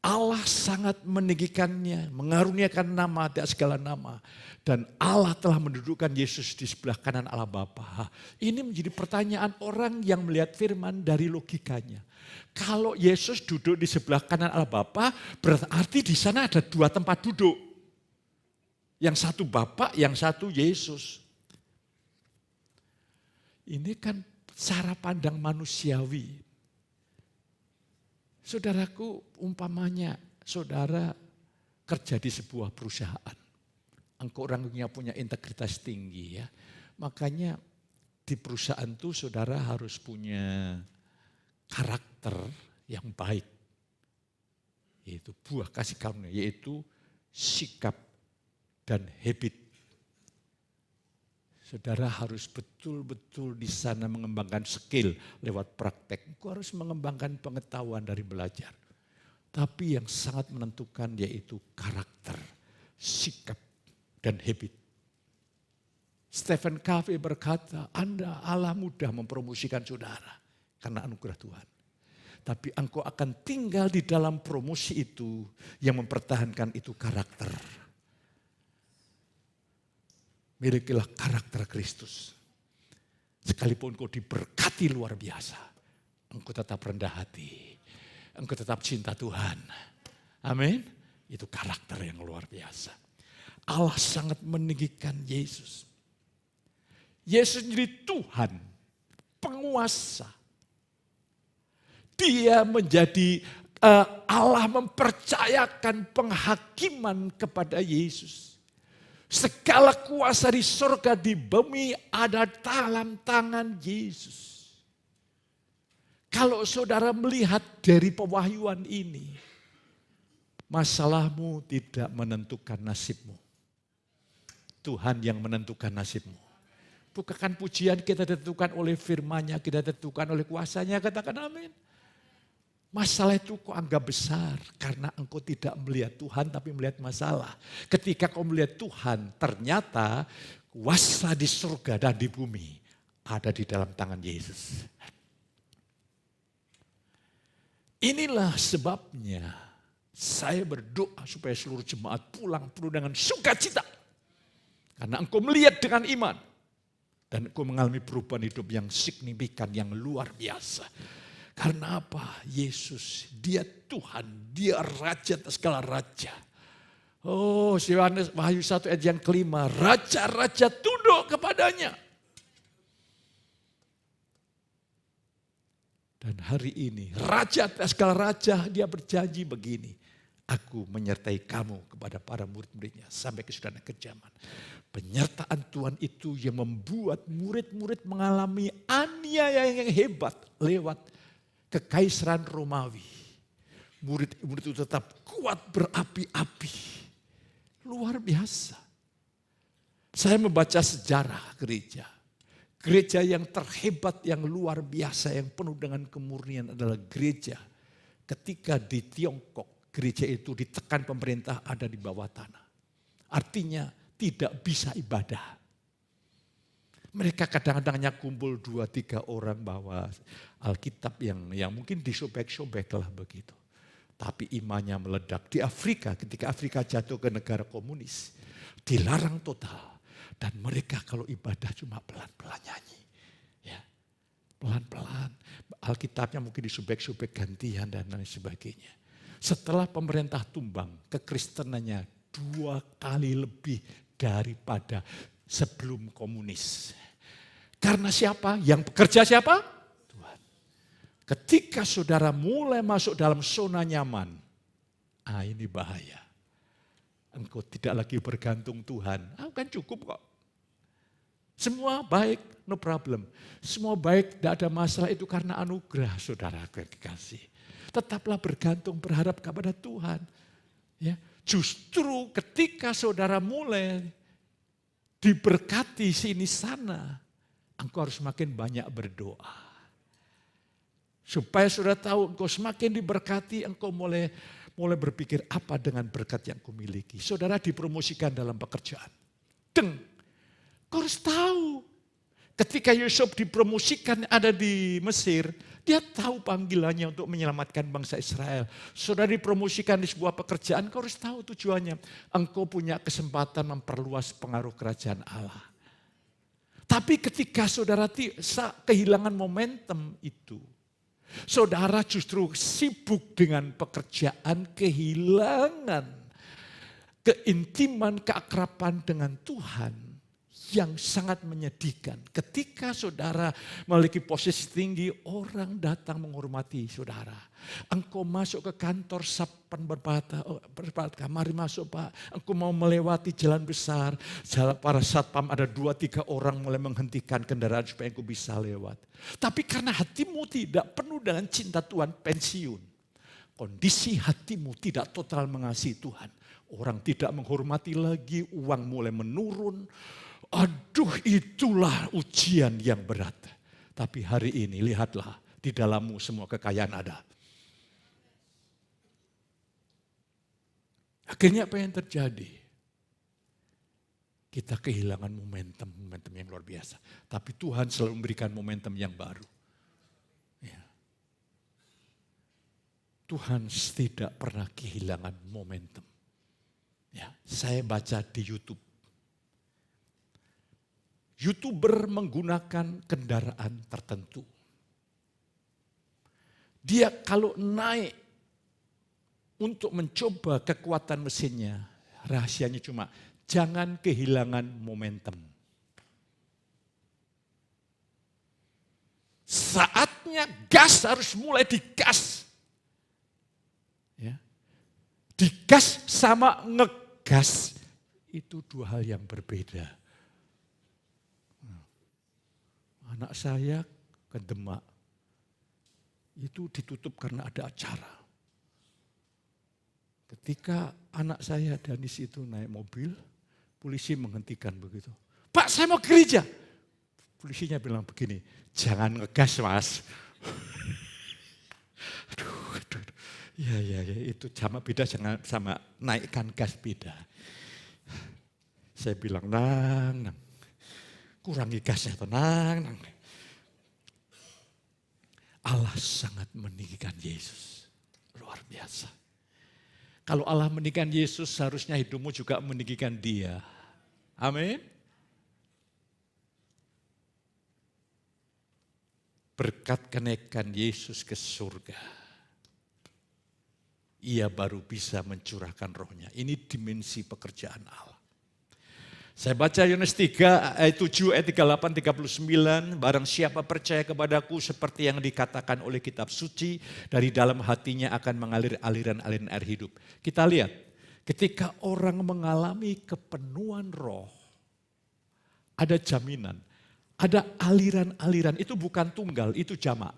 Allah sangat meninggikannya, mengaruniakan nama di atas segala nama. Dan Allah telah mendudukkan Yesus di sebelah kanan Allah Bapa. Ini menjadi pertanyaan orang yang melihat firman dari logikanya. Kalau Yesus duduk di sebelah kanan Allah Bapa, berarti di sana ada dua tempat duduk. Yang satu Bapa, yang satu Yesus. Ini kan cara pandang manusiawi. Saudaraku, umpamanya saudara kerja di sebuah perusahaan. Engkau orangnya punya integritas tinggi ya. Makanya di perusahaan itu saudara harus punya karakter yang baik. Yaitu buah kasih karunia, yaitu sikap dan habit. Saudara harus betul-betul di sana mengembangkan skill lewat praktek. Engkau harus mengembangkan pengetahuan dari belajar. Tapi yang sangat menentukan yaitu karakter, sikap, dan habit. Stephen Covey berkata, Allah mudah mempromosikan saudara karena anugerah Tuhan. Tapi engkau akan tinggal di dalam promosi itu yang mempertahankan itu karakter. Milikilah karakter Kristus. Sekalipun engkau diberkati luar biasa, engkau tetap rendah hati. Engkau tetap cinta Tuhan. Amin. Itu karakter yang luar biasa. Allah sangat meninggikan Yesus. Yesus menjadi Tuhan, penguasa. Dia menjadi Allah mempercayakan penghakiman kepada Yesus. Segala kuasa di surga di bumi ada dalam tangan Yesus. Kalau saudara melihat dari pewahyuan ini, masalahmu tidak menentukan nasibmu. Tuhan yang menentukan nasibmu. Bukan pujian kita ditentukan oleh firman-Nya, kita ditentukan oleh kuasa-Nya, katakan amin. Masalah itu kok anggap besar karena engkau tidak melihat Tuhan tapi melihat masalah. Ketika kau melihat Tuhan, ternyata kuasa di surga dan di bumi ada di dalam tangan Yesus. Inilah sebabnya saya berdoa supaya seluruh jemaat pulang penuh dengan sukacita. Karena engkau melihat dengan iman. Dan engkau mengalami perubahan hidup yang signifikan, yang luar biasa. Karena apa? Yesus, dia Tuhan, dia Raja atas segala raja. Oh, Yohanes Wahyu 1 ayat yang kelima, raja-raja tunduk kepadanya. Dan hari ini, Raja atas segala raja, dia berjanji begini. Aku menyertai kamu kepada para murid-muridnya sampai kesudahan akhir zaman. Penyertaan Tuhan itu yang membuat murid-murid mengalami aniaya yang hebat lewat kekaisaran Romawi. Murid-murid itu tetap kuat berapi-api. Luar biasa. Saya membaca sejarah gereja. Gereja yang terhebat, yang luar biasa, yang penuh dengan kemurnian adalah gereja. Ketika di Tiongkok, gereja itu ditekan pemerintah ada di bawah tanah. Artinya tidak bisa ibadah. Mereka kadang-kadang hanya kumpul 2-3 orang bawa Alkitab yang mungkin disobek-sobek lah begitu. Tapi imannya meledak. Di Afrika, ketika Afrika jatuh ke negara komunis, dilarang total. Dan mereka kalau ibadah cuma pelan-pelan nyanyi. Ya. Pelan-pelan. Alkitabnya mungkin disubek-subek gantian dan lain sebagainya. Setelah pemerintah tumbang, kekristenannya 2 kali lebih daripada sebelum komunis. Karena siapa? Yang bekerja siapa? Tuhan. Ketika saudara mulai masuk dalam zona nyaman, ini bahaya. Engkau tidak lagi bergantung Tuhan. Kan cukup kok. Semua baik, no problem. Semua baik, tidak ada masalah, itu karena anugerah saudara kekasih. Tetaplah bergantung, berharap kepada Tuhan. Ya, justru ketika saudara mulai diberkati sini sana, engkau harus semakin banyak berdoa. Supaya saudara tahu engkau semakin diberkati, engkau mulai berpikir apa dengan berkat yang kumiliki. Saudara dipromosikan dalam pekerjaan. Kau harus tahu. Ketika Yusuf dipromosikan ada di Mesir, dia tahu panggilannya untuk menyelamatkan bangsa Israel. Saudara dipromosikan di sebuah pekerjaan, kau harus tahu tujuannya. Engkau punya kesempatan memperluas pengaruh kerajaan Allah. Tapi ketika saudara kehilangan momentum itu, saudara justru sibuk dengan pekerjaan, kehilangan keintiman, keakraban dengan Tuhan. Yang sangat menyedihkan. Ketika saudara memiliki posisi tinggi, orang datang menghormati saudara. Engkau masuk ke kantor, sapan berkata, mari masuk Pak. Engkau mau melewati jalan besar, para satpam ada 2-3 orang mulai menghentikan kendaraan supaya engkau bisa lewat. Tapi karena hatimu tidak penuh dengan cinta Tuhan, pensiun. Kondisi hatimu tidak total mengasihi Tuhan. Orang tidak menghormati lagi, uang mulai menurun. Aduh, itulah ujian yang berat. Tapi hari ini lihatlah, di dalammu semua kekayaan ada. Akhirnya apa yang terjadi? Kita kehilangan momentum yang luar biasa. Tapi Tuhan selalu memberikan momentum yang baru. Ya. Tuhan tidak pernah kehilangan momentum. Ya, saya baca di YouTube. YouTuber menggunakan kendaraan tertentu. Dia kalau naik untuk mencoba kekuatan mesinnya, rahasianya cuma jangan kehilangan momentum. Saatnya gas harus mulai digas. Ya. Digas sama ngegas itu 2 hal yang berbeda. Anak saya ke Demak, itu ditutup karena ada acara. Ketika anak saya Danis itu naik mobil, polisi menghentikan begitu. Pak, saya mau gereja. Polisinya bilang begini, jangan ngegas Mas. Aduh. Ya, itu sama beda jangan sama naikkan gas beda. Saya bilang, nang. Kurangi gasnya, tenang. Allah sangat meninggikan Yesus. Luar biasa. Kalau Allah meninggikan Yesus, seharusnya hidupmu juga meninggikan Dia. Amin. Berkat kenaikan Yesus ke surga, Ia baru bisa mencurahkan rohnya. Ini dimensi pekerjaan Allah. Saya baca Yohanes 3 ayat 7 ayat 38 39, barang siapa percaya kepadaku seperti yang dikatakan oleh kitab suci, dari dalam hatinya akan mengalir aliran-aliran air hidup. Kita lihat, ketika orang mengalami kepenuhan roh, ada jaminan, ada aliran-aliran, itu bukan tunggal, itu jamak.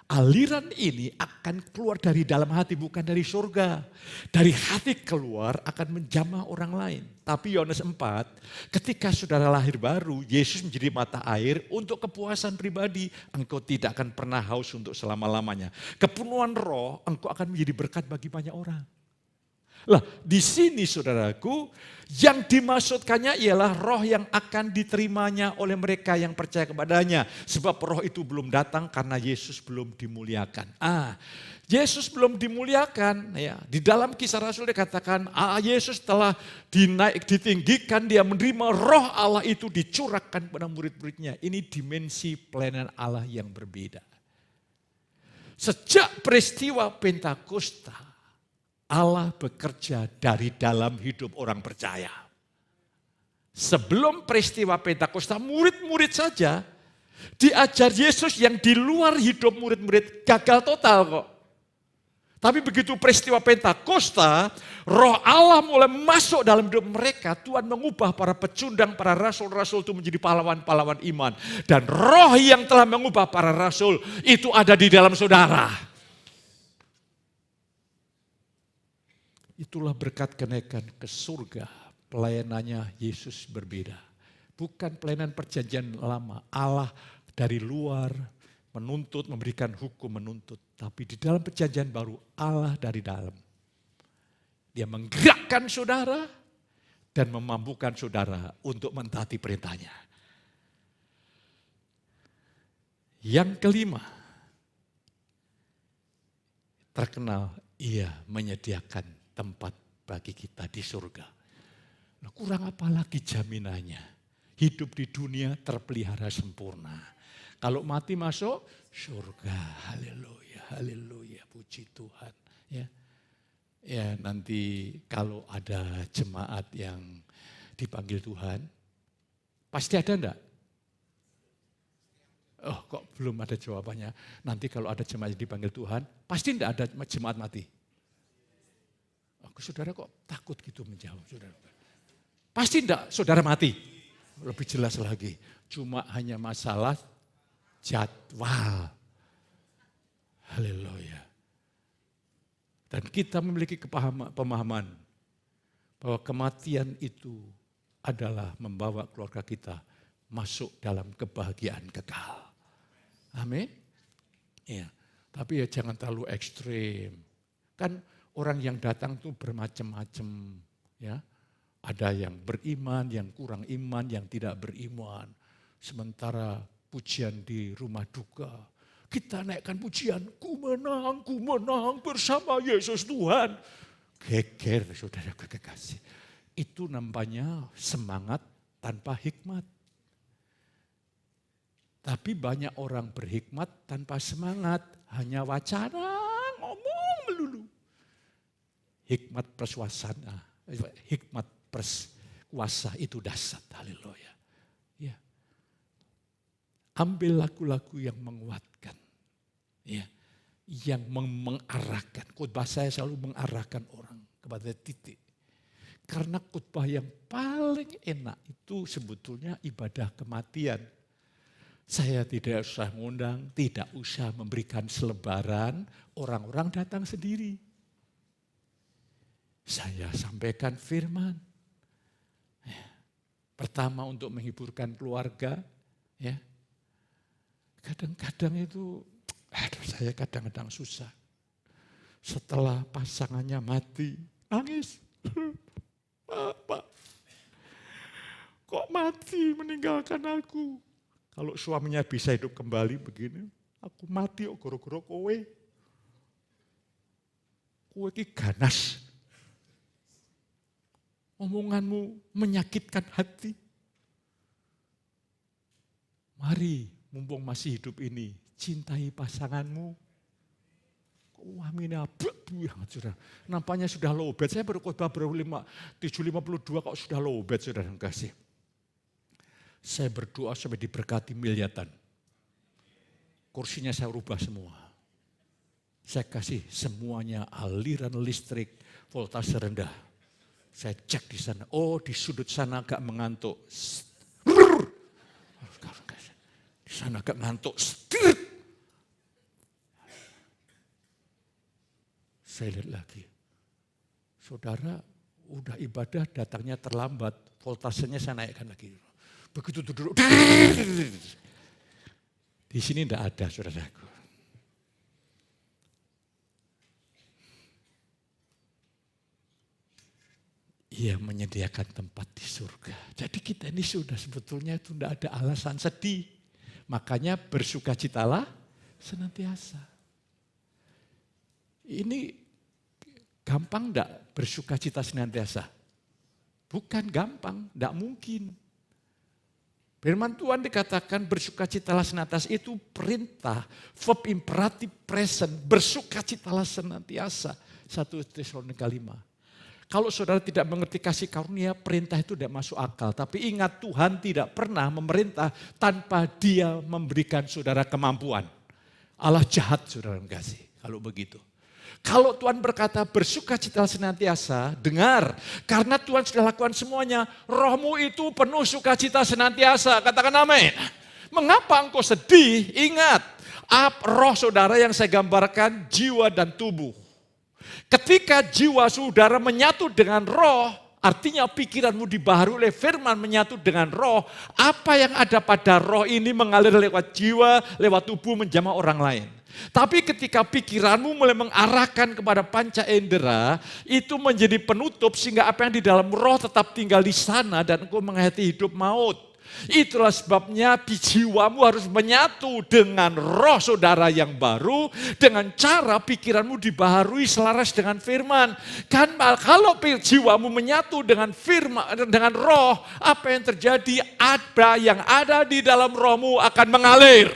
Aliran ini akan keluar dari dalam hati, bukan dari surga. Dari hati keluar akan menjamah orang lain. Tapi Yohanes 4, ketika saudara lahir baru, Yesus menjadi mata air untuk kepuasan pribadi. Engkau tidak akan pernah haus untuk selama-lamanya. Kepenuhan roh, engkau akan menjadi berkat bagi banyak orang. Lah, di sini saudaraku, yang dimaksudkannya ialah roh yang akan diterimanya oleh mereka yang percaya kepadanya. Sebab roh itu belum datang karena Yesus belum dimuliakan. Yesus belum dimuliakan. Ya. Di dalam Kisah Rasul dikatakan, Yesus telah ditinggikan, dia menerima roh Allah itu dicurahkan pada murid-muridnya. Ini dimensi pelayanan Allah yang berbeda. Sejak peristiwa Pentakosta, Allah bekerja dari dalam hidup orang percaya. Sebelum peristiwa Pentakosta, murid-murid saja diajar Yesus yang di luar hidup murid-murid gagal total kok. Tapi begitu peristiwa Pentakosta, roh Allah mulai masuk dalam hidup mereka. Tuhan mengubah para pecundang, para rasul-rasul itu menjadi pahlawan-pahlawan iman. Dan roh yang telah mengubah para rasul itu ada di dalam saudara. Itulah berkat kenaikan ke surga, pelayanannya Yesus berbeda. Bukan pelayanan perjanjian lama, Allah dari luar menuntut, memberikan hukum menuntut. Tapi di dalam perjanjian baru, Allah dari dalam. Dia menggerakkan saudara dan memampukan saudara untuk mentaati perintahnya. Yang kelima, terkenal ia menyediakan tempat bagi kita di surga. Nah, kurang apa lagi jaminannya? Hidup di dunia terpelihara sempurna. Kalau mati masuk surga. Haleluya, haleluya, puji Tuhan. Ya, nanti kalau ada jemaat yang dipanggil Tuhan, pasti ada enggak? Oh, kok belum ada jawabannya. Nanti kalau ada jemaat yang dipanggil Tuhan, pasti enggak ada jemaat mati. Saudara kok takut gitu menjawab, saudara? Pasti enggak saudara mati. Lebih jelas lagi, cuma hanya masalah jadwal. Haleluya. Dan kita memiliki pemahaman bahwa kematian itu adalah membawa keluarga kita masuk dalam kebahagiaan kekal. Amin. Ya, tapi ya jangan terlalu ekstrim. Kan orang yang datang itu bermacam-macam, ya. Ada yang beriman, yang kurang iman, yang tidak beriman. Sementara pujian di rumah duka, kita naikkan pujian, ku menang bersama Yesus Tuhan. Geger, saudara kekasih. Itu namanya semangat tanpa hikmat. Tapi banyak orang berhikmat tanpa semangat, hanya wacana, ngomong melulu. Hikmat persuasana, hikmat kuasa itu dasar, haleluya. Ya. Ambil lagu-lagu yang menguatkan, ya, yang mengarahkan. Khotbah saya selalu mengarahkan orang kepada titik. Karena khotbah yang paling enak itu sebetulnya ibadah kematian. Saya tidak usah ngundang, tidak usah memberikan selebaran, orang-orang datang sendiri. Saya sampaikan firman. Pertama untuk menghiburkan keluarga. Ya. Kadang-kadang itu, saya kadang-kadang susah. Setelah pasangannya mati, nangis. Bapak, kok mati meninggalkan aku? Kalau suaminya bisa hidup kembali begini, aku mati kok goro-goro kowe. Kowe ki ganas. Omonganmu menyakitkan hati. Mari, mumpung masih hidup ini, cintai pasanganmu. Wamina banget, saudara. Nampaknya sudah lowbat. Saya baru khotbah 752 kok sudah lowbat, saudara kasih. Saya berdoa sampai diberkati miliatan. Kursinya saya rubah semua. Saya kasih semuanya aliran listrik voltase rendah. Saya cek di sana, di sudut sana agak mengantuk. Di sana agak ngantuk. Saya lihat lagi. Saudara, udah ibadah datangnya terlambat. Voltasenya saya naikkan lagi. Begitu duduk. Di sini tidak ada, saudaraku. Ia menyediakan tempat di surga. Jadi kita ini sudah sebetulnya itu tidak ada alasan sedih. Makanya bersukacitalah senantiasa. Ini gampang enggak bersukacita senantiasa? Bukan gampang, enggak mungkin. Firman Tuhan dikatakan bersukacitalah senantiasa itu perintah, verb imperatif present, bersukacitalah senantiasa. 1 Tesalonika 5. Kalau saudara tidak mengerti kasih karunia, perintah itu tidak masuk akal. Tapi ingat Tuhan tidak pernah memerintah tanpa dia memberikan saudara kemampuan. Allah jahat saudara kasih kalau begitu. Kalau Tuhan berkata bersukacita senantiasa, dengar. Karena Tuhan sudah lakukan semuanya, rohmu itu penuh sukacita senantiasa. Katakan amin. Mengapa engkau sedih? Ingat, roh saudara yang saya gambarkan jiwa dan tubuh. Ketika jiwa saudara menyatu dengan roh, artinya pikiranmu dibaharui oleh firman menyatu dengan roh, apa yang ada pada roh ini mengalir lewat jiwa, lewat tubuh menjamah orang lain. Tapi ketika pikiranmu mulai mengarahkan kepada panca indera, itu menjadi penutup sehingga apa yang di dalam roh tetap tinggal di sana dan engkau menghayati hidup maut. Itulah sebabnya jiwamu harus menyatu dengan roh saudara yang baru dengan cara pikiranmu dibaharui selaras dengan firman. Kan kalau jiwamu menyatu dengan firman dengan roh, apa yang terjadi? Apa yang ada di dalam rohmu akan mengalir,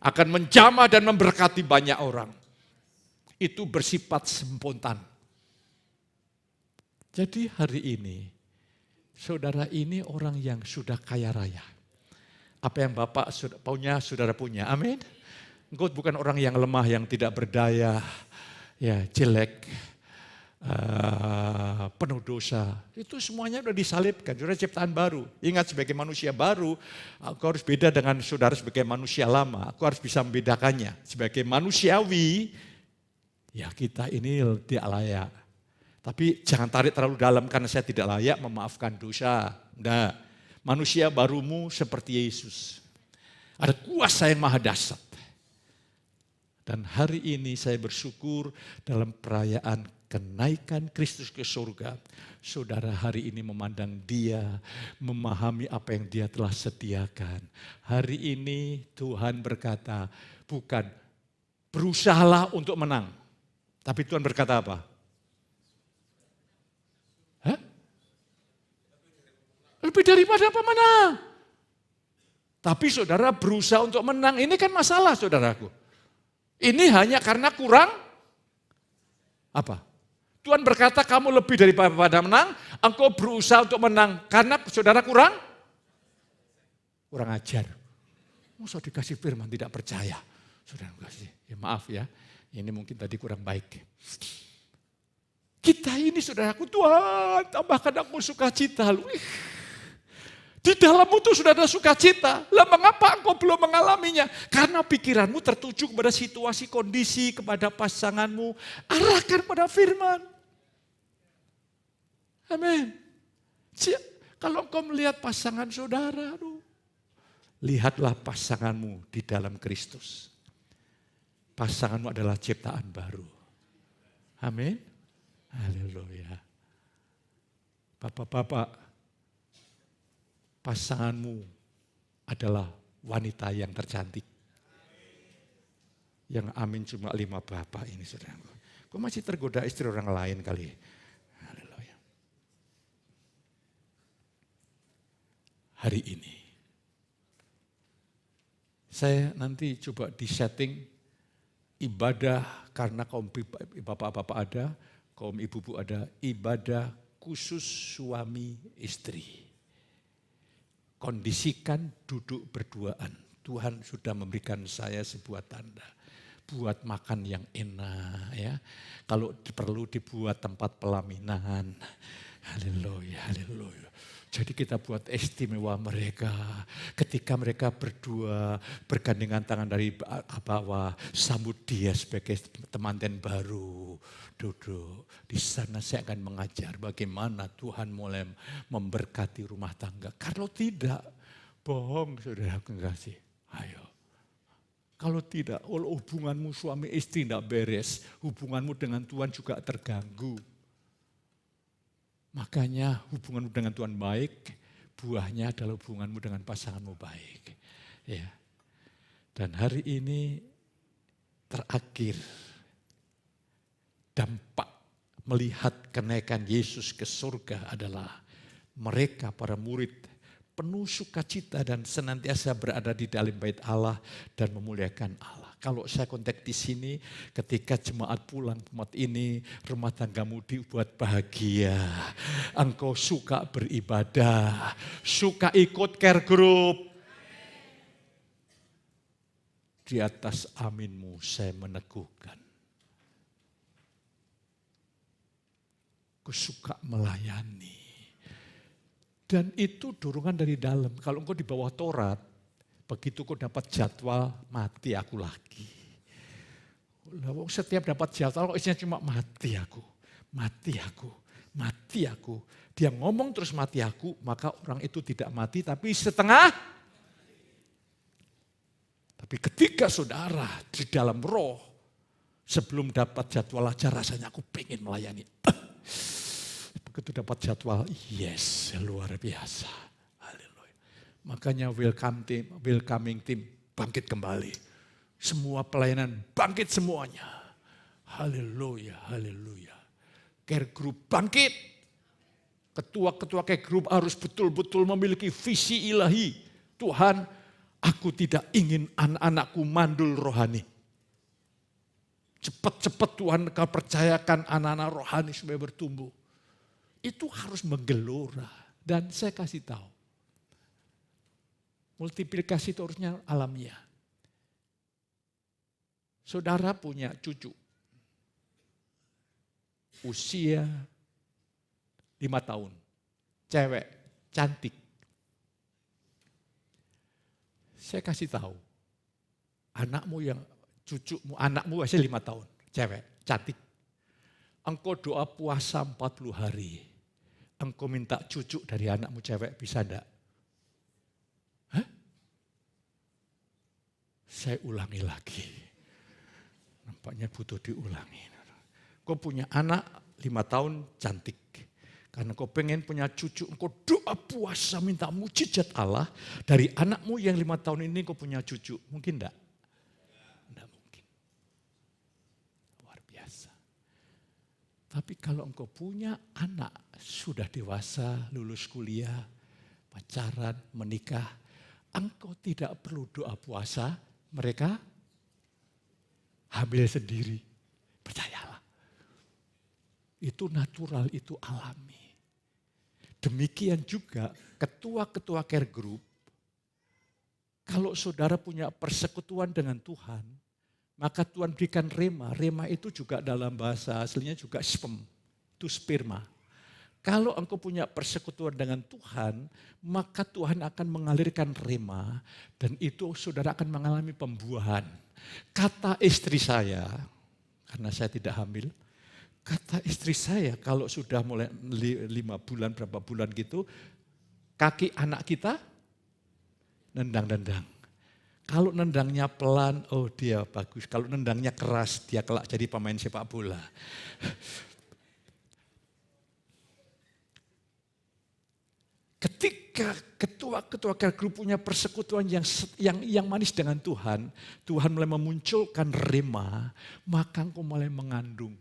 akan menjamah dan memberkati banyak orang. Itu bersifat spontan. Jadi hari ini saudara ini orang yang sudah kaya raya. Apa yang Bapak punya, saudara punya. Amin. Engkau bukan orang yang lemah, yang tidak berdaya, ya jelek, penuh dosa. Itu semuanya sudah disalibkan. Saudara ciptaan baru. Ingat sebagai manusia baru, aku harus beda dengan saudara sebagai manusia lama. Aku harus bisa membedakannya. Sebagai manusiawi, ya kita ini tidak layak. Tapi jangan tarik terlalu dalam karena saya tidak layak memaafkan dosa. Enggak. Manusia barumu seperti Yesus. Ada kuasa yang maha dahsyat. Dan hari ini saya bersyukur dalam perayaan kenaikan Kristus ke surga. Saudara hari ini memandang dia, memahami apa yang dia telah sediakan. Hari ini Tuhan berkata, bukan berusahalah untuk menang. Tapi Tuhan berkata apa? Lebih daripada pemenang. Tapi saudara berusaha untuk menang. Ini kan masalah saudaraku. Ini hanya karena kurang apa? Tuhan berkata kamu lebih daripada menang. Engkau berusaha untuk menang. Karena saudara kurang ajar. Masa dikasih firman tidak percaya. Saudara kasih. Ya maaf ya. Ini mungkin tadi kurang baik. Kita ini saudaraku, Tuhan tambahkan aku sukacita. Di dalammu itu sudah ada sukacita. Lah mengapa engkau belum mengalaminya? Karena pikiranmu tertuju kepada situasi, kondisi, kepada pasanganmu. Arahkan pada firman. Amin. Kalau engkau melihat pasangan saudara, lihatlah pasanganmu di dalam Kristus. Pasanganmu adalah ciptaan baru. Amin. Haleluya. Bapak-bapak, pasanganmu adalah wanita yang tercantik. Yang amin cuma 5 bapak ini saudara. Kok masih tergoda istri orang lain kali? Haleluya. Hari ini saya nanti coba disetting ibadah karena kaum bapak-bapak ada, kaum ibu-ibu ada, ibadah khusus suami istri. Kondisikan duduk berduaan. Tuhan sudah memberikan saya sebuah tanda. Buat makan yang enak ya. Kalau perlu dibuat tempat pelaminan. Haleluya, haleluya. Jadi kita buat istimewa mereka. Ketika mereka berdua bergandengan tangan dari bawah. Sambut dia sebagai temanten baru. Duduk. Di sana saya akan mengajar bagaimana Tuhan mulai memberkati rumah tangga. Kalau tidak, bohong saudara kasih. Ayo. Kalau tidak, hubunganmu suami istri tidak beres. Hubunganmu dengan Tuhan juga terganggu. Makanya hubunganmu dengan Tuhan baik, buahnya adalah hubunganmu dengan pasanganmu baik. Ya. Dan hari ini terakhir dampak melihat kenaikan Yesus ke surga adalah mereka para murid penuh sukacita dan senantiasa berada di dalam bait Allah dan memuliakan Allah. Kalau saya konteks di sini, ketika jemaat pulang tempat ini, rumah tanggamu dibuat bahagia. Engkau suka beribadah, suka ikut care group. Di atas aminmu saya meneguhkan. Aku suka melayani. Dan itu dorongan dari dalam. Kalau engkau di bawah Taurat, begitu kau dapat jadwal, mati aku lagi. Setiap dapat jadwal, isinya cuma mati aku, mati aku, mati aku. Dia ngomong terus mati aku, maka orang itu tidak mati, tapi setengah. Tapi ketika saudara di dalam roh, sebelum dapat jadwal aja rasanya aku pengen melayani. Begitu dapat jadwal, yes, luar biasa. Haleluya. Makanya welcoming team bangkit kembali. Semua pelayanan bangkit semuanya. Haleluya, haleluya. Care group bangkit. Ketua-ketua care group harus betul-betul memiliki visi ilahi. Tuhan, aku tidak ingin anak-anakku mandul rohani. Cepat-cepat Tuhan kau percayakan anak-anak rohani supaya bertumbuh. Itu harus menggelora. Dan saya kasih tahu. Multiplikasi itu harusnya alamiah. Saudara punya cucu. Usia 5 tahun. Cewek, cantik. Saya kasih tahu. Anakmu masih 5 tahun. Cewek, cantik. Engkau doa puasa 40 hari. Engkau minta cucu dari anakmu cewek, bisa enggak? Hah? Saya ulangi lagi. Nampaknya butuh diulangi. Kau punya anak 5 tahun cantik. Karena kau pengen punya cucu, engkau doa puasa minta mujizat Allah. Dari anakmu yang 5 tahun ini kau punya cucu. Mungkin enggak? Enggak mungkin. Luar biasa. Tapi kalau engkau punya anak sudah dewasa, lulus kuliah, pacaran, menikah, engkau tidak perlu doa puasa, mereka hamil sendiri. Percayalah. Itu natural, itu alami. Demikian juga ketua-ketua care group, kalau saudara punya persekutuan dengan Tuhan, maka Tuhan berikan rema. Rema itu juga dalam bahasa aslinya juga itu sperma. Kalau engkau punya persekutuan dengan Tuhan, maka Tuhan akan mengalirkan rema dan itu saudara akan mengalami pembuahan. Kata istri saya, karena saya tidak hamil, kata istri saya kalau sudah mulai 5 bulan, berapa bulan gitu, kaki anak kita nendang-nendang. Kalau nendangnya pelan, oh dia bagus. Kalau nendangnya keras, dia kelak jadi pemain sepak bola. Ketika ketua-ketua care group punya persekutuan yang manis dengan Tuhan, Tuhan mulai memunculkan rema, maka engkau mulai mengandung.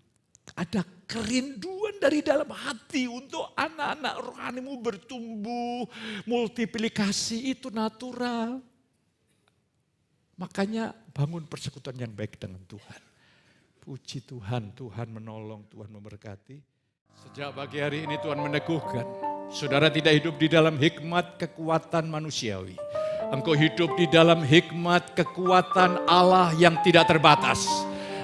Ada kerinduan dari dalam hati untuk anak-anak rohanimu bertumbuh, multiplikasi itu natural. Makanya bangun persekutuan yang baik dengan Tuhan. Puji Tuhan, Tuhan menolong, Tuhan memberkati. Sejak pagi hari ini Tuhan meneguhkan, saudara tidak hidup di dalam hikmat kekuatan manusiawi. Engkau hidup di dalam hikmat kekuatan Allah yang tidak terbatas.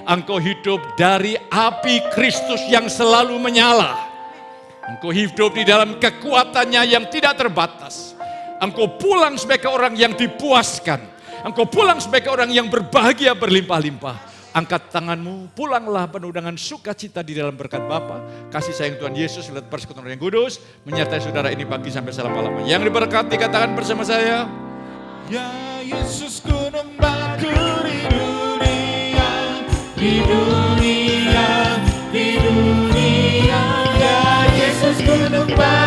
Engkau hidup dari api Kristus yang selalu menyala. Engkau hidup di dalam kekuatannya yang tidak terbatas. Engkau pulang sebagai orang yang dipuaskan. Engkau pulang sebagai orang yang berbahagia berlimpah-limpah. Angkat tanganmu, pulanglah penuh dengan sukacita di dalam berkat Bapa. Kasih sayang Tuhan Yesus, lihat persekutuan yang kudus, menyertai saudara ini pagi sampai selama-lamanya. Yang diberkati katakan bersama saya. Ya Yesus ku nembahku di dunia, di dunia, di dunia. Ya Yesus ku nembahku. tiba